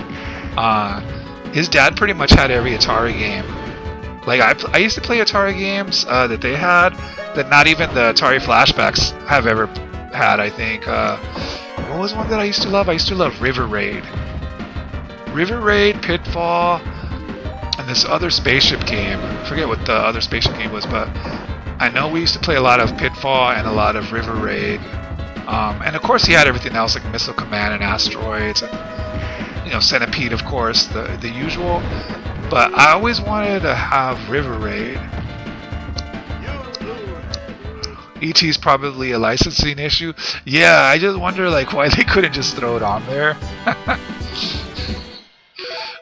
His dad pretty much had every Atari game. Like I used to play Atari games that they had that not even the Atari flashbacks have ever had. I think. What was one that I used to love? I used to love River Raid. River Raid, Pitfall, and this other spaceship game. I forget what the other spaceship game was, but I know we used to play a lot of Pitfall and a lot of River Raid. And of course he had everything else like Missile Command and Asteroids and, you know, Centipede, of course, the usual. But I always wanted to have River Raid. E.T.'s probably a licensing issue. Yeah, I just wonder like why they couldn't just throw it on there.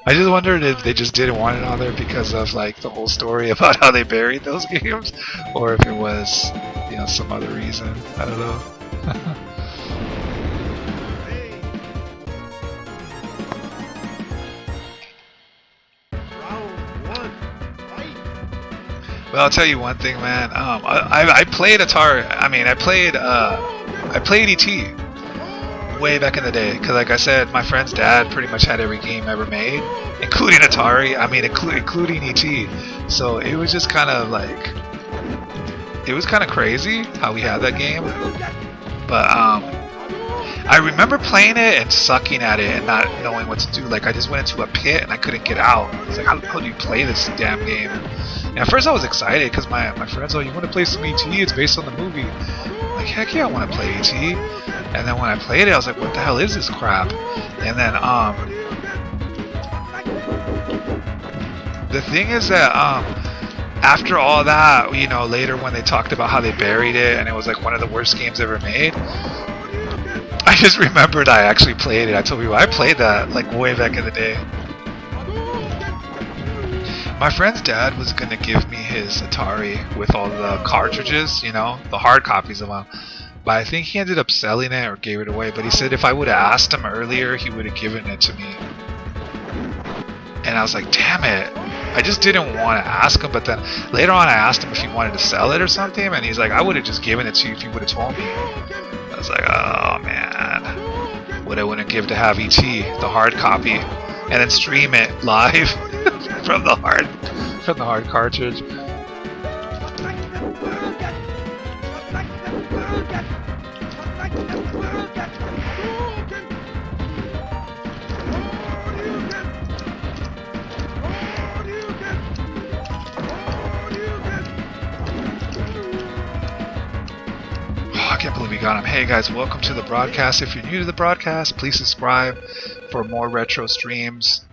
I just wondered if they just didn't want it on there because of like the whole story about how they buried those games, or if it was, you know, some other reason. I don't know. Well, I'll tell you one thing, man. I played Atari. I mean, I played E.T. way back in the day. Because, like I said, my friend's dad pretty much had every game ever made, including Atari. I mean, including E.T. So it was just kind of like, it was kind of crazy how we had that game. But I remember playing it and sucking at it and not knowing what to do. Like I just went into a pit and I couldn't get out. I was like, how do you play this damn game? And at first I was excited because my friends, oh, you want to play some E.T.? It's based on the movie. I'm like, heck yeah, I want to play E.T. And then when I played it, I was like, what the hell is this crap? And then the thing is that after all that, you know, later when they talked about how they buried it and it was like one of the worst games ever made, I just remembered I actually played it. I told people I played that like way back in the day. My friend's dad was gonna give me his Atari with all the cartridges, you know, the hard copies of them. But I think he ended up selling it or gave it away. But he said if I would have asked him earlier, he would have given it to me. And I was like, damn it. I just didn't want to ask him. But then later on I asked him if he wanted to sell it or something. And he's like, I would have just given it to you if you would have told me. I was like, oh man. What I wouldn't give to have E.T., the hard copy, and then stream it live from the hard cartridge. I can't believe we got him. Hey guys, welcome to the broadcast. If you're new to the broadcast, please subscribe for more retro streams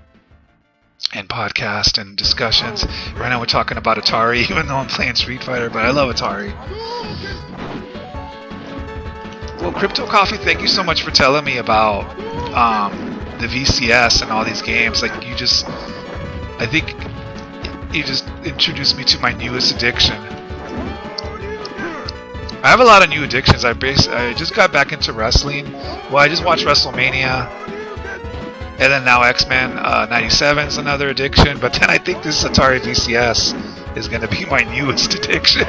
and podcast and discussions. Right now we're talking about Atari, even though I'm playing Street Fighter, but I love Atari. Well, Crypto Coffee, thank you so much for telling me about the VCS and all these games. Like I think you just introduced me to my newest addiction. I have a lot of new addictions. I just got back into wrestling. Well, I just watched WrestleMania, and then now X-Men 97 is another addiction. But then I think this Atari VCS is going to be my newest addiction.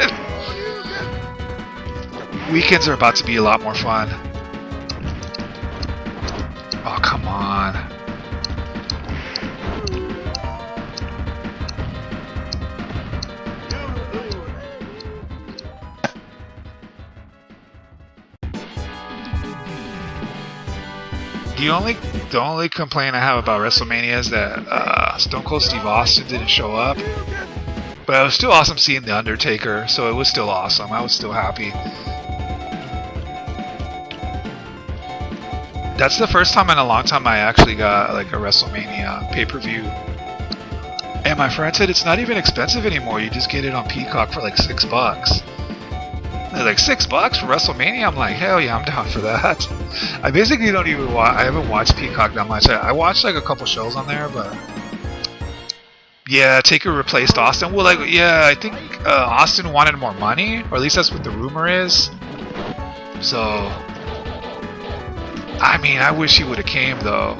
Weekends are about to be a lot more fun. Oh, come on. The only complaint I have about WrestleMania is that Stone Cold Steve Austin didn't show up. But it was still awesome seeing The Undertaker, so it was still awesome. I was still happy. That's the first time in a long time I actually got like a WrestleMania pay-per-view. And my friend said it's not even expensive anymore. You just get it on Peacock for like $6. They're like $6 for WrestleMania. I'm like, hell yeah, I'm down for that. I basically don't even watch. I haven't watched Peacock that much. I watched like a couple shows on there, but yeah, Taker replaced Austin. Well, like yeah, I think Austin wanted more money, or at least that's what the rumor is. So, I mean, I wish he would have came though,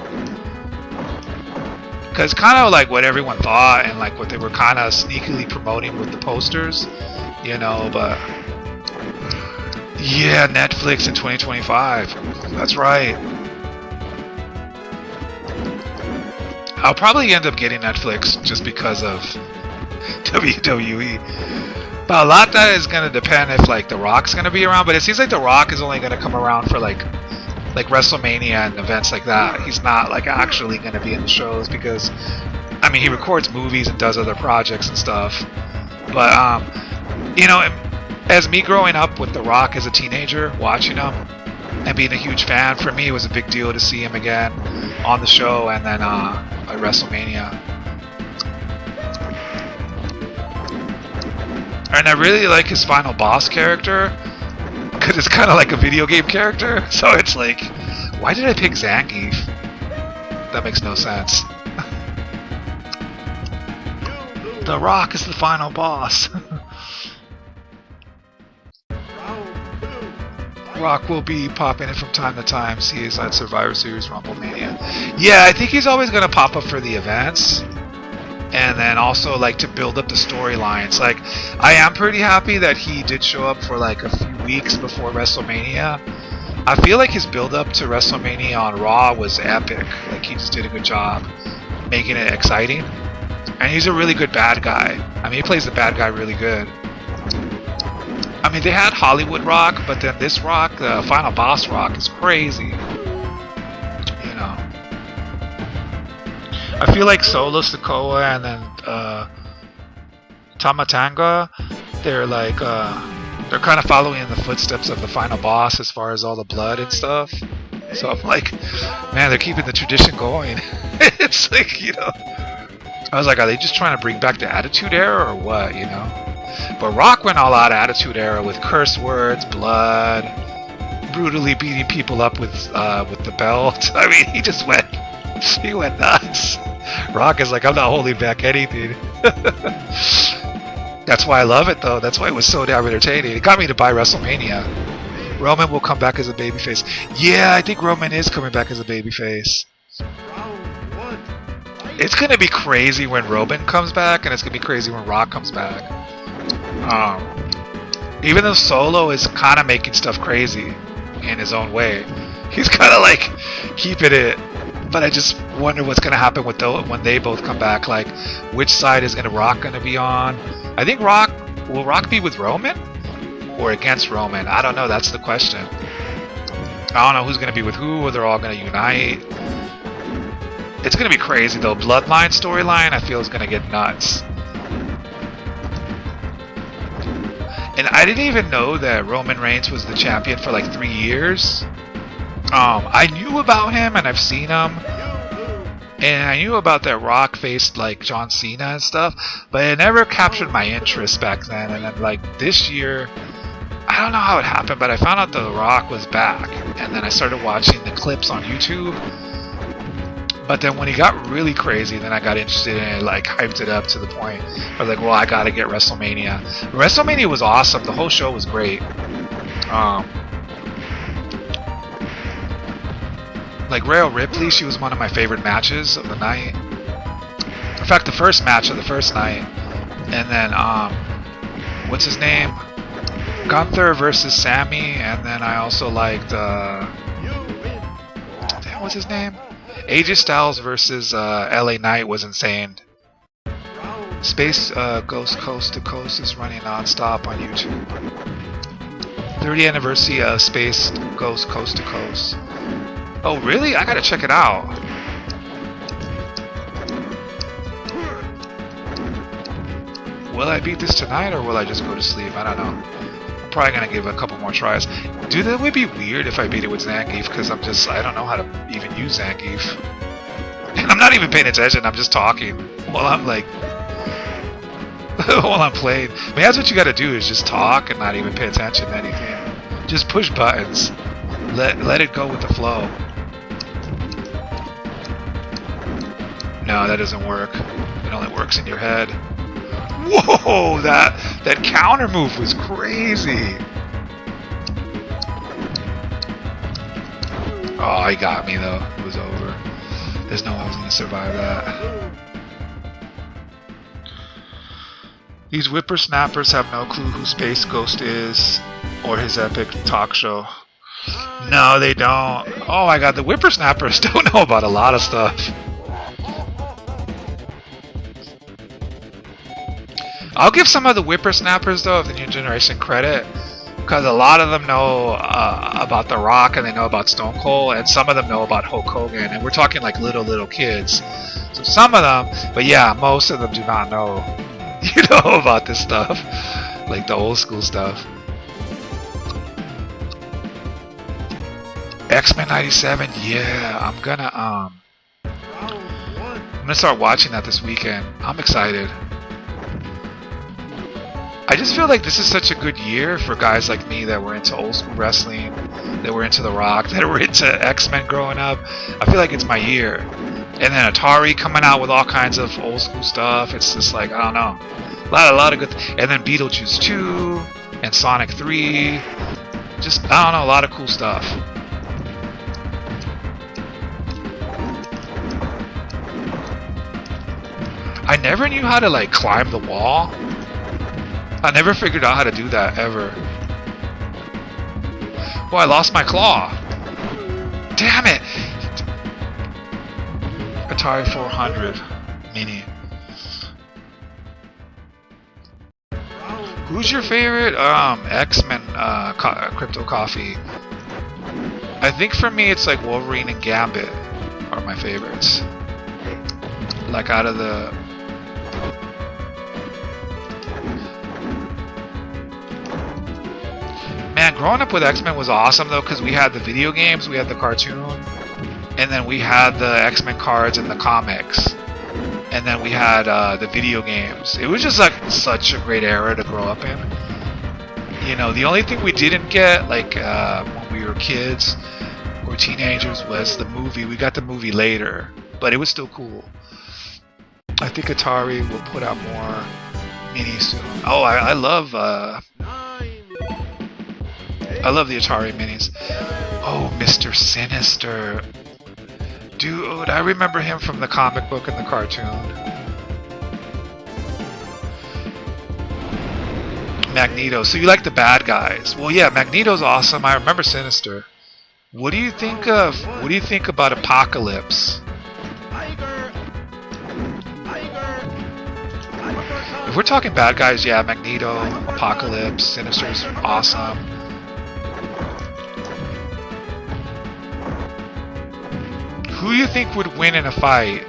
Because kind of like what everyone thought and like what they were kind of sneakily promoting with the posters, you know, but yeah, Netflix in 2025. That's right. I'll probably end up getting Netflix just because of WWE. But a lot of that is going to depend if like The Rock's going to be around, but it seems like The Rock is only going to come around for like WrestleMania and events like that. He's not like actually going to be in the shows because I mean he records movies and does other projects and stuff. But you know, as me growing up with The Rock as a teenager, watching him and being a huge fan, for me it was a big deal to see him again on the show and then at WrestleMania. And I really like his final boss character because it's kind of like a video game character. So it's like, why did I pick Zangief? That makes no sense. The Rock is the final boss. Rock will be popping in from time to time. See, he's at Survivor Series, Rumble Mania. Yeah, I think he's always going to pop up for the events. And then also like to build up the storylines. Like I am pretty happy that he did show up for like a few weeks before WrestleMania. I feel like his build up to WrestleMania on Raw was epic. Like he just did a good job making it exciting. And he's a really good bad guy. I mean he plays the bad guy really good. I mean they had Hollywood Rock, but then this Rock, the final boss Rock, is crazy. I feel like Solo Sikoa and then Tama Tonga, they're like they're kind of following in the footsteps of the final boss as far as all the blood and stuff. So I'm like, man, they're keeping the tradition going. It's like, you know, I was like, are they just trying to bring back the Attitude Era or what, you know? But Rock went all out Attitude Era with curse words, blood, brutally beating people up with the belt. I mean, he went nuts. Rock is like, I'm not holding back anything. That's why I love it, though. That's why it was so damn entertaining. It got me to buy WrestleMania. Roman will come back as a babyface. Yeah, I think Roman is coming back as a babyface. It's going to be crazy when Roman comes back, and it's going to be crazy when Rock comes back. Even though Solo is kind of making stuff crazy in his own way, he's kind of like keeping it. But I just wonder what's going to happen with when they both come back. Like, which side is Rock going to be on? I think will Rock be with Roman or against Roman? I don't know. That's the question. I don't know who's going to be with who, or they're all going to unite. It's going to be crazy though. Bloodline storyline, I feel, is going to get nuts. And I didn't even know that Roman Reigns was the champion for like 3 years. I knew about him and I've seen him, and I knew about that Rock faced like John Cena and stuff, but it never captured my interest back then. And then like this year, I don't know how it happened, but I found out The Rock was back, and then I started watching the clips on YouTube. But then when he got really crazy, then I got interested in it, like hyped it up to the point I was like, well, I gotta get WrestleMania. WrestleMania was awesome. The whole show was great. Like Rhea Ripley, she was one of my favorite matches of the night. In fact, the first match of the first night. And then, what's his name? Gunther versus Sammy. And then I also liked, damn, what's his name? AJ Styles versus LA Knight was insane. Space Ghost Coast to Coast is running non-stop on YouTube. 30th anniversary of Space Ghost Coast to Coast. Oh really? I gotta check it out. Will I beat this tonight or will I just go to sleep? I don't know. I'm probably gonna give it a couple more tries. Dude, that would be weird if I beat it with Zangief, because I don't know how to even use Zangief. And I'm not even paying attention, I'm just talking while I'm like while I'm playing. I mean, that's what you gotta do, is just talk and not even pay attention to anything. Just push buttons. Let it go with the flow. No, that doesn't work. It only works in your head. Whoa, that counter move was crazy. Oh, he got me though. It was over. There's no way I was gonna survive that. These whippersnappers have no clue who Space Ghost is or his epic talk show. No, they don't. Oh my god, the whippersnappers don't know about a lot of stuff. I'll give some of the whippersnappers though of the new generation credit, because a lot of them know about The Rock and they know about Stone Cold, and some of them know about Hulk Hogan, and we're talking like little kids. So some of them, but yeah, most of them do not know, you know, about this stuff, like the old school stuff. X-Men '97, yeah, I'm gonna start watching that this weekend. I'm excited. I just feel like this is such a good year for guys like me that were into old school wrestling, that were into The Rock, that were into X-Men growing up. I feel like it's my year. And then Atari coming out with all kinds of old school stuff. It's just like, I don't know, a lot of good. And then Beetlejuice 2 and Sonic 3. Just, I don't know, a lot of cool stuff. I never knew how to like climb the wall. I never figured out how to do that ever. Oh, I lost my claw. Damn it! Atari 400 Mini. Who's your favorite X-Men Crypto Coffee? I think for me it's like Wolverine and Gambit are my favorites. Like out of the... Man, growing up with X-Men was awesome though, because we had the video games, we had the cartoon, and then we had the X-Men cards and the comics, and then we had the video games. It was just like such a great era to grow up in. You know, the only thing we didn't get like when we were kids or teenagers was the movie. We got the movie later, but it was still cool. I think Atari will put out more minis soon. Oh, I love the Atari minis. Oh, Mr. Sinister. Dude, I remember him from the comic book and the cartoon. Magneto. So you like the bad guys. Well, yeah, Magneto's awesome. I remember Sinister. What do you think about Apocalypse? If we're talking bad guys, yeah, Magneto, Apocalypse, Sinister's awesome. Who do you think would win in a fight?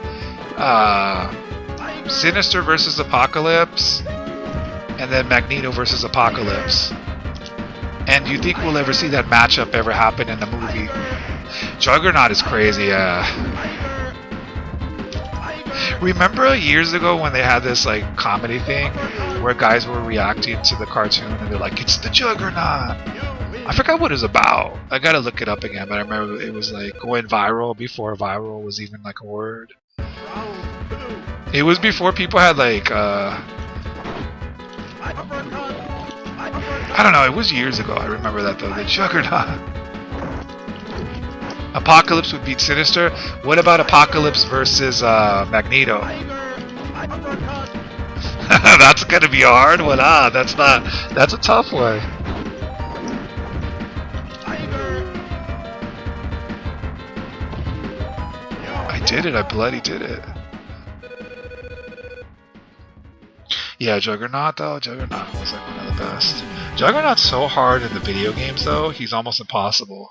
Sinister versus Apocalypse, and then Magneto versus Apocalypse. And do you think we'll ever see that matchup ever happen in the movie? Juggernaut is crazy, yeah. Remember years ago when they had this like comedy thing where guys were reacting to the cartoon and they're like, "It's the Juggernaut." I forgot what it was about. I gotta look it up again, but I remember it was like going viral before viral was even like a word. It was before people had like I don't know, it was years ago. I remember that though, the Juggernaut. Apocalypse would beat Sinister. What about Apocalypse versus Magneto? That's gonna be a hard one, huh? That's a tough one. I did it, I bloody did it. Yeah, Juggernaut though, Juggernaut was like one of the best. Juggernaut's so hard in the video games though, he's almost impossible.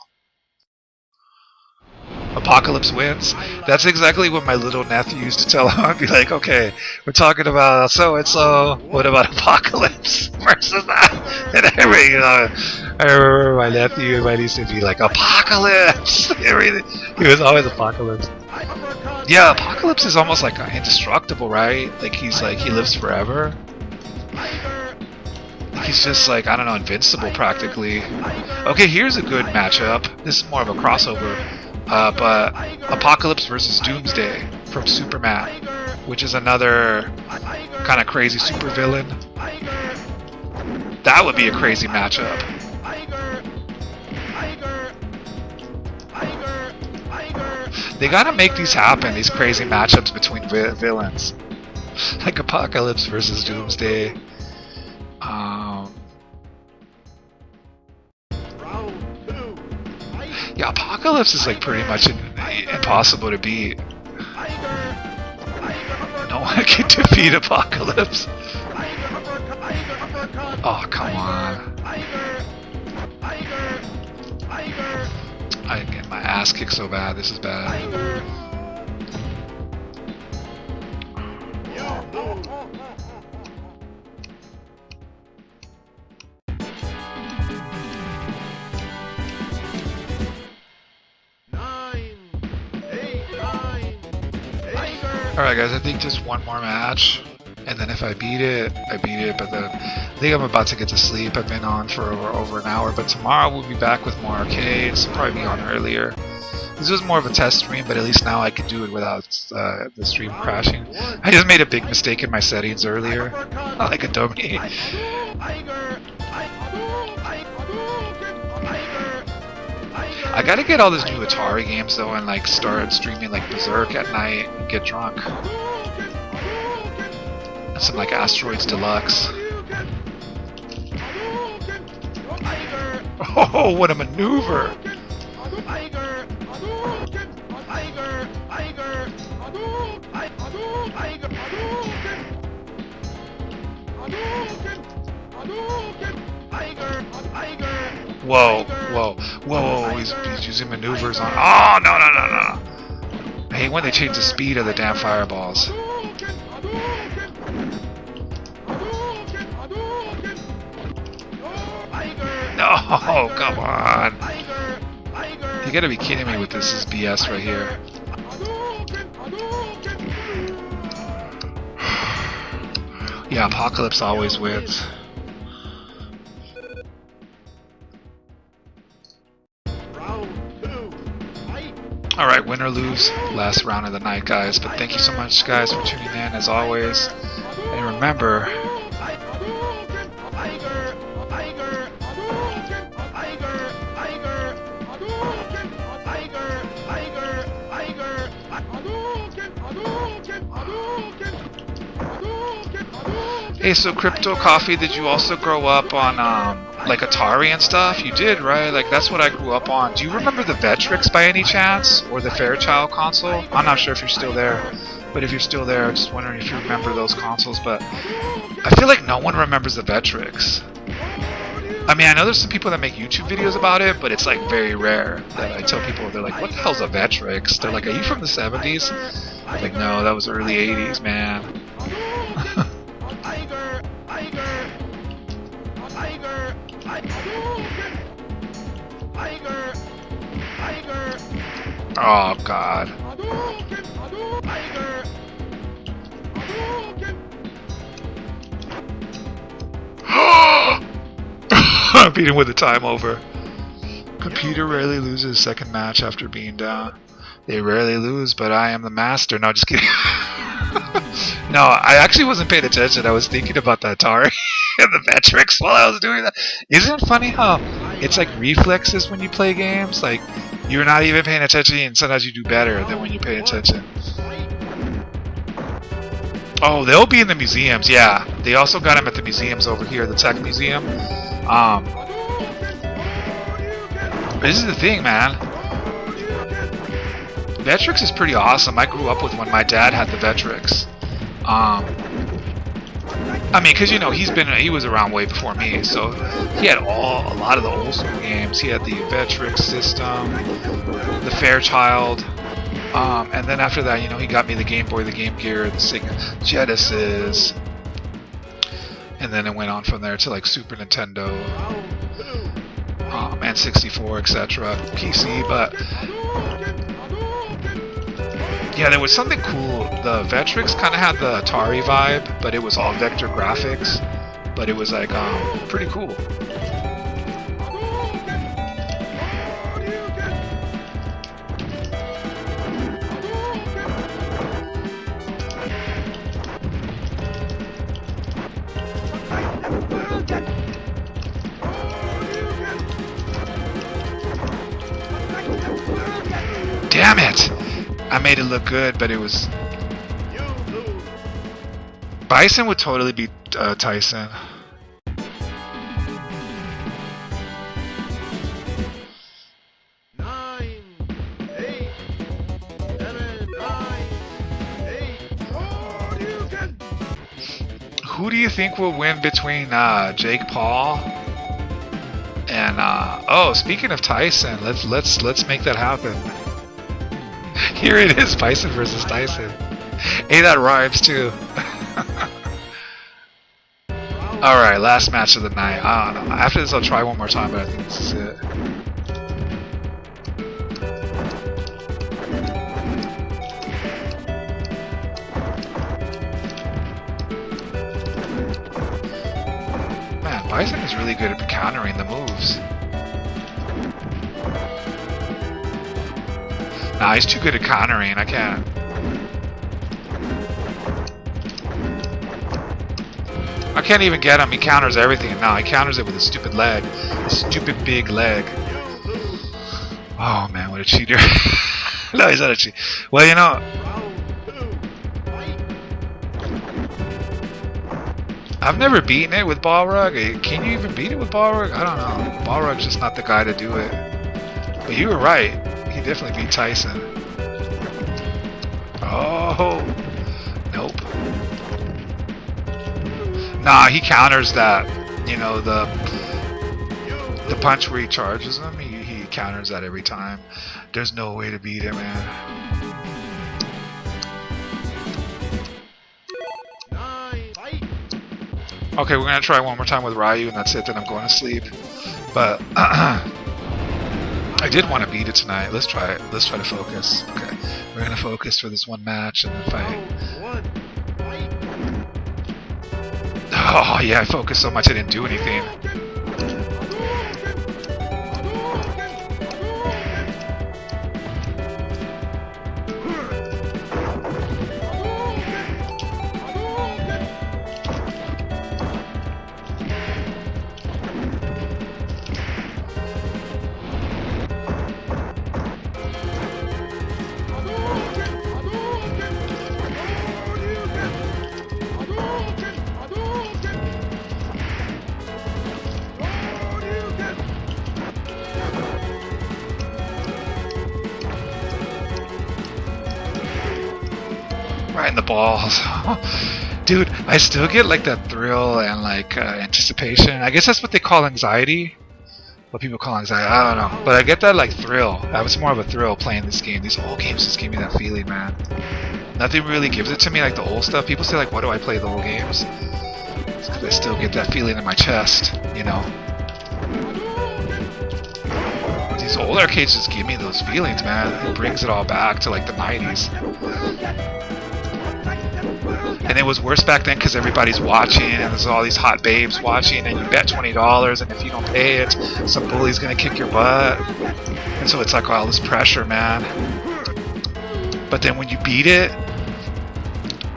Apocalypse wins. That's exactly what my little nephew used to tell him. I'd be like, okay, we're talking about so-and-so, what about Apocalypse versus that? And I remember my nephew used to be like, Apocalypse! He was always Apocalypse. Yeah, Apocalypse is almost like indestructible, right? Like he lives forever. He's just like, I don't know, invincible practically. Okay, here's a good matchup. This is more of a crossover. But Apocalypse versus Doomsday from Superman, which is another kind of crazy supervillain. That would be a crazy matchup. They gotta make these happen, these crazy matchups between villains. Like Apocalypse versus Doomsday. Yeah, Apocalypse is like pretty much impossible to beat. No one can defeat Apocalypse. Oh, come on. I get my ass kicked so bad. This is bad. Alright guys, I think just one more match, and then if I beat it, I beat it, but then I think I'm about to get to sleep. I've been on for over an hour, but tomorrow we'll be back with more arcades, probably be on earlier. This was more of a test stream, but at least now I can do it without the stream crashing. I just made a big mistake in my settings earlier, like a dummy. I gotta get all these new Atari games though and like start streaming like Berserk at night and get drunk. And some like Asteroids Deluxe. Oh, what a maneuver! Whoa, whoa, whoa, he's using maneuvers on. Oh, no, no, no, no. I hate when they change the speed of the damn fireballs. No, come on. You gotta be kidding me with this. This is BS right here. Yeah, Apocalypse always wins. Alright, win or lose, last round of the night, guys. But thank you so much, guys, for tuning in, as always. And remember, hey, so Crypto Coffee, did you also grow up on like Atari and stuff? You did, right? Like that's what I grew up on. Do you remember the Vectrex by any chance, or the Fairchild console? I'm not sure if you're still there, but if you're still there, I'm just wondering if you remember those consoles. But I feel like no one remembers the Vectrex. I mean, I know there's some people that make YouTube videos about it, but it's like very rare that I tell people, they're like, what the hell's a Vectrex? They're like, are you from the 70s? I'm like, no, that was early 80s, man. Oh God. I beat him with the time over. Computer rarely loses second match after being down. They rarely lose, but I am the master. No, just kidding. No, I actually wasn't paying attention. I was thinking about the Atari and the Vectrex while I was doing that. Isn't it funny how it's like reflexes when you play games? Like, you're not even paying attention, and sometimes you do better than when you pay attention. Oh, they'll be in the museums, yeah. They also got them at the museums over here, the Tech Museum. But this is the thing, man. Vectrex is pretty awesome. I grew up with one. My dad had the Vectrex. I mean, because you know he was around way before me, so he had a lot of the old school games. He had the Vectrex system, the Fairchild, and then after that, you know, he got me the Game Boy, the Game Gear, the Sega Genesis, and then it went on from there to like Super Nintendo, N64, etc., PC, but. Yeah, there was something cool. The Vectrex kind of had the Atari vibe, but it was all vector graphics. But it was like pretty cool. Damn it! I made it look good, but it was... You lose. Bison would totally beat Tyson. Nine, 8, 7, 9, 8. Oh, you can. Who do you think will win between Jake Paul and oh, speaking of Tyson, let's make that happen. Here it is, Bison versus Tyson. Hey, that rhymes too. Alright, last match of the night. I don't know. After this I'll try one more time, but I think this is it. Man, Bison is really good at countering the moves. Nah, he's too good at countering, I can't. I can't even get him, he counters everything. No, he counters it with a stupid leg. A stupid big leg. Oh man, what a cheater. No, he's not a cheater. Well, you know, I've never beaten it with Balrog. Can you even beat it with Balrog? I don't know. Balrog's just not the guy to do it. But you were right. He definitely beat Tyson. Oh, nope. Nah, he counters that. You know, the punch where he charges him. He counters that every time. There's no way to beat it, man. Okay, we're gonna try one more time with Ryu, and that's it. Then I'm going to sleep. But I did want to beat it tonight. Let's try it. Let's try to focus. Okay, we're gonna focus for this one match and then fight. Oh yeah, I focused so much I didn't do anything. Right in the balls. Dude, I still get like that thrill and like anticipation. I guess that's what they call anxiety. What people call anxiety, I don't know. But I get that like thrill. I was more of a thrill playing this game. These old games just give me that feeling, man. Nothing really gives it to me like the old stuff. People say like, why do I play the old games? It's because I still get that feeling in my chest, you know. These old arcades just give me those feelings, man. It brings it all back to like the 90s. And it was worse back then because everybody's watching and there's all these hot babes watching and you bet $20 and if you don't pay it, some bully's gonna kick your butt. And so it's like all this pressure, man. But then when you beat it,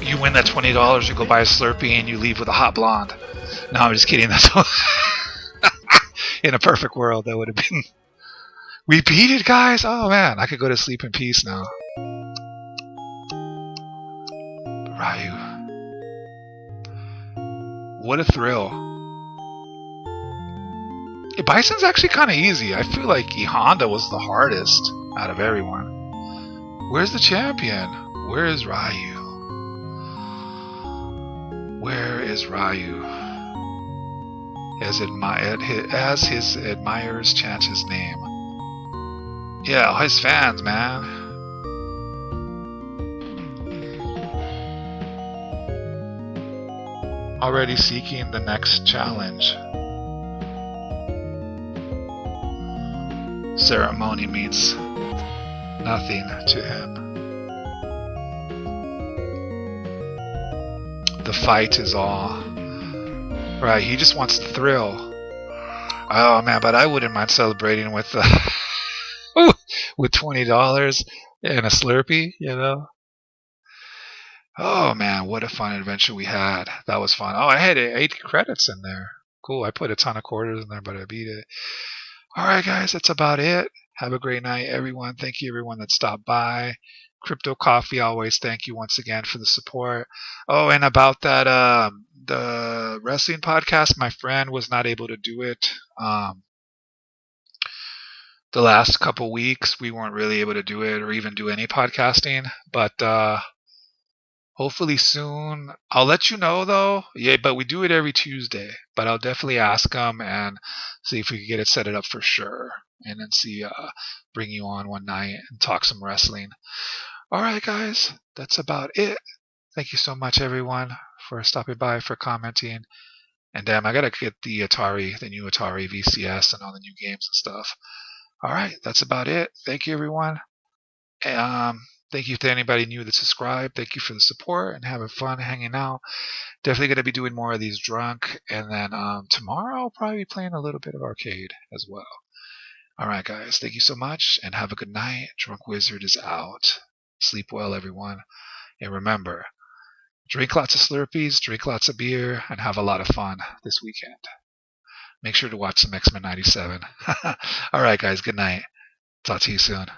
you win that $20, you go buy a Slurpee and you leave with a hot blonde. No, I'm just kidding. That's all. In a perfect world, that would have been... We beat it, guys! Oh man, I could go to sleep in peace now. Ryu. What a thrill. Yeah, Bison's actually kind of easy. I feel like E Honda was the hardest out of everyone. Where's the champion? Where is Ryu? Where is Ryu? As his admirers chant his name. Yeah, his fans, man. Already seeking the next challenge. Ceremony means nothing to him. The fight is all. Right, he just wants the thrill. Oh man, but I wouldn't mind celebrating with with $20 and a Slurpee, you know. Oh man, what a fun adventure we had. That was fun. Oh, I had 8 credits in there. Cool, I put a ton of quarters in there, but I beat it. Alright guys, that's about it. Have a great night, everyone. Thank you everyone that stopped by. Crypto Coffee, always thank you once again for the support. Oh, and about that, the wrestling podcast, my friend was not able to do it. The last couple weeks, we weren't really able to do it or even do any podcasting, but hopefully soon. I'll let you know though. Yeah, but we do it every Tuesday. But I'll definitely ask them and see if we can get it set up for sure, and then see bring you on one night and talk some wrestling. All right, guys, that's about it. Thank you so much, everyone, for stopping by, for commenting. And damn, I gotta get the new Atari VCS and all the new games and stuff. All right, that's about it. Thank you, everyone. Thank you to anybody new that subscribed. Thank you for the support and having fun hanging out. Definitely going to be doing more of these drunk. And then tomorrow I'll probably be playing a little bit of arcade as well. All right, guys. Thank you so much and have a good night. Drunk Wizard is out. Sleep well, everyone. And remember, drink lots of Slurpees, drink lots of beer, and have a lot of fun this weekend. Make sure to watch some X-Men 97. All right, guys. Good night. Talk to you soon.